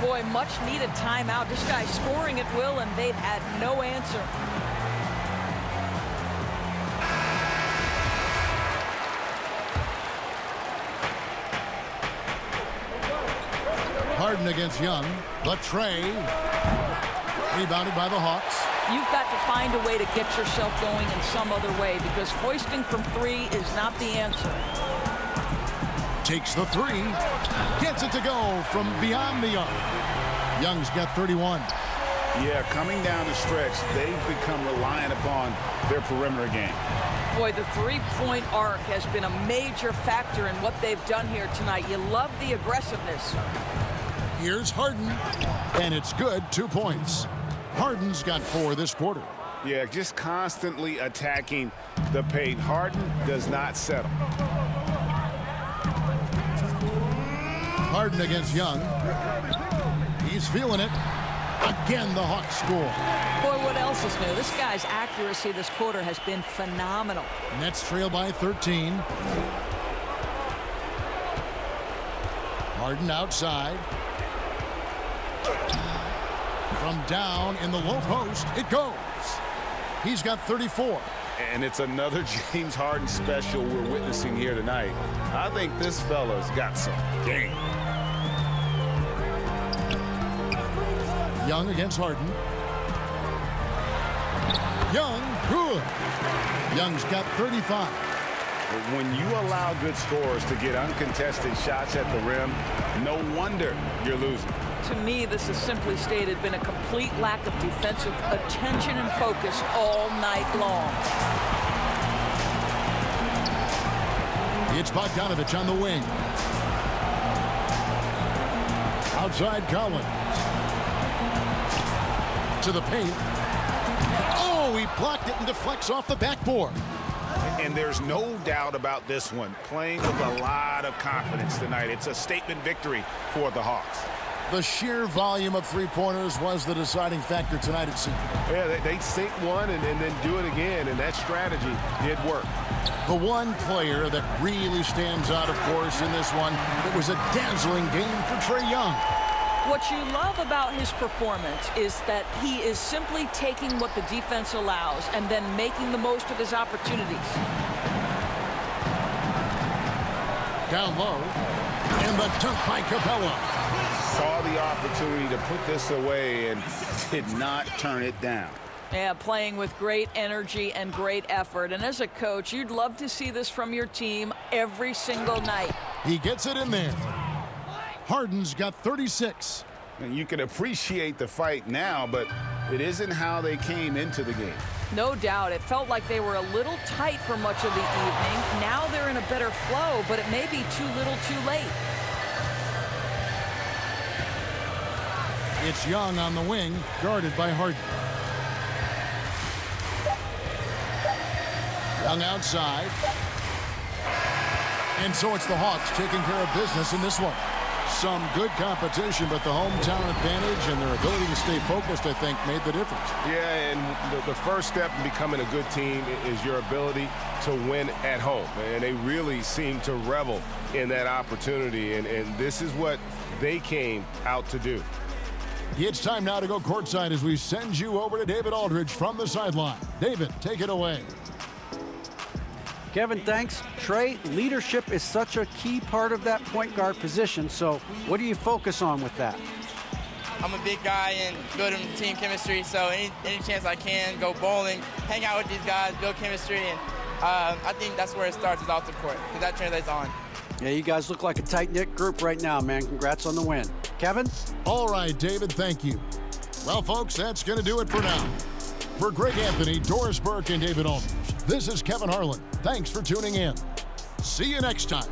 Boy, much needed timeout. This guy's scoring at will, and they've had no answer. Harden against Young, but Trae rebounded by the Hawks. You've got to find a way to get yourself going in some other way, because hoisting from 3 is not the answer. Takes the 3, gets it to go from beyond the arc. Young's got 31. Yeah, coming down the stretch, they've become reliant upon their perimeter game. Boy, the three-point arc has been a major factor in what they've done here tonight. You love the aggressiveness. Here's Harden, and it's good, 2 points. Harden's got 4 this quarter. Yeah, just constantly attacking the paint. Harden does not settle. Harden against Young. He's feeling it. Again, the Hawks score. Boy, what else is new? This guy's accuracy this quarter has been phenomenal. Nets trail by 13. Harden outside. From down in the low post, it goes. He's got 34. And it's another James Harden special we're witnessing here tonight. I think this fella's got some game. Young against Harden. Young, good. Young's got 35. When you allow good scorers to get uncontested shots at the rim, no wonder you're losing. To me, this is simply stated been a complete lack of defensive attention and focus all night long. It's Bogdanovich on the wing. Outside Collins. To the paint. Oh, he blocked it and deflects off the backboard. And there's no doubt about this one. Playing with a lot of confidence tonight. It's a statement victory for the Hawks. The sheer volume of three-pointers was the deciding factor tonight, it seemed. Yeah, they sink one and then do it again, and that strategy did work. The one player that really stands out, of course, in this one, it was a dazzling game for Trae Young. What you love about his performance is that he is simply taking what the defense allows and then making the most of his opportunities. Down low, and the dunk by Capella. Saw the opportunity to put this away and did not turn it down. Yeah, playing with great energy and great effort. And as a coach, you'd love to see this from your team every single night. He gets it in there. Harden's got 36. And you can appreciate the fight now, but it isn't how they came into the game. No doubt. It felt like they were a little tight for much of the evening. Now they're in a better flow, but it may be too little too late. It's Young on the wing, guarded by Harden. Young outside. And so it's the Hawks taking care of business in this one. Some good competition, but the hometown advantage and their ability to stay focused, I think, made the difference. Yeah, and the first step in becoming a good team is your ability to win at home. And they really seem to revel in that opportunity, and this is what they came out to do. It's time now to go courtside as we send you over to David Aldridge from the sideline. David, take it away. Kevin, thanks. Trey, leadership is such a key part of that point guard position, so what do you focus on with that? I'm a big guy and building team chemistry, so any chance I can, go bowling, hang out with these guys, build chemistry, and I think that's where it starts is off the court, because that translates on. Yeah, you guys look like a tight-knit group right now, man. Congrats on the win. Kevin? All right, David, thank you. Well, folks, that's going to do it for now. For Greg Anthony, Doris Burke, and David Aldridge, this is Kevin Harlan. Thanks for tuning in. See you next time.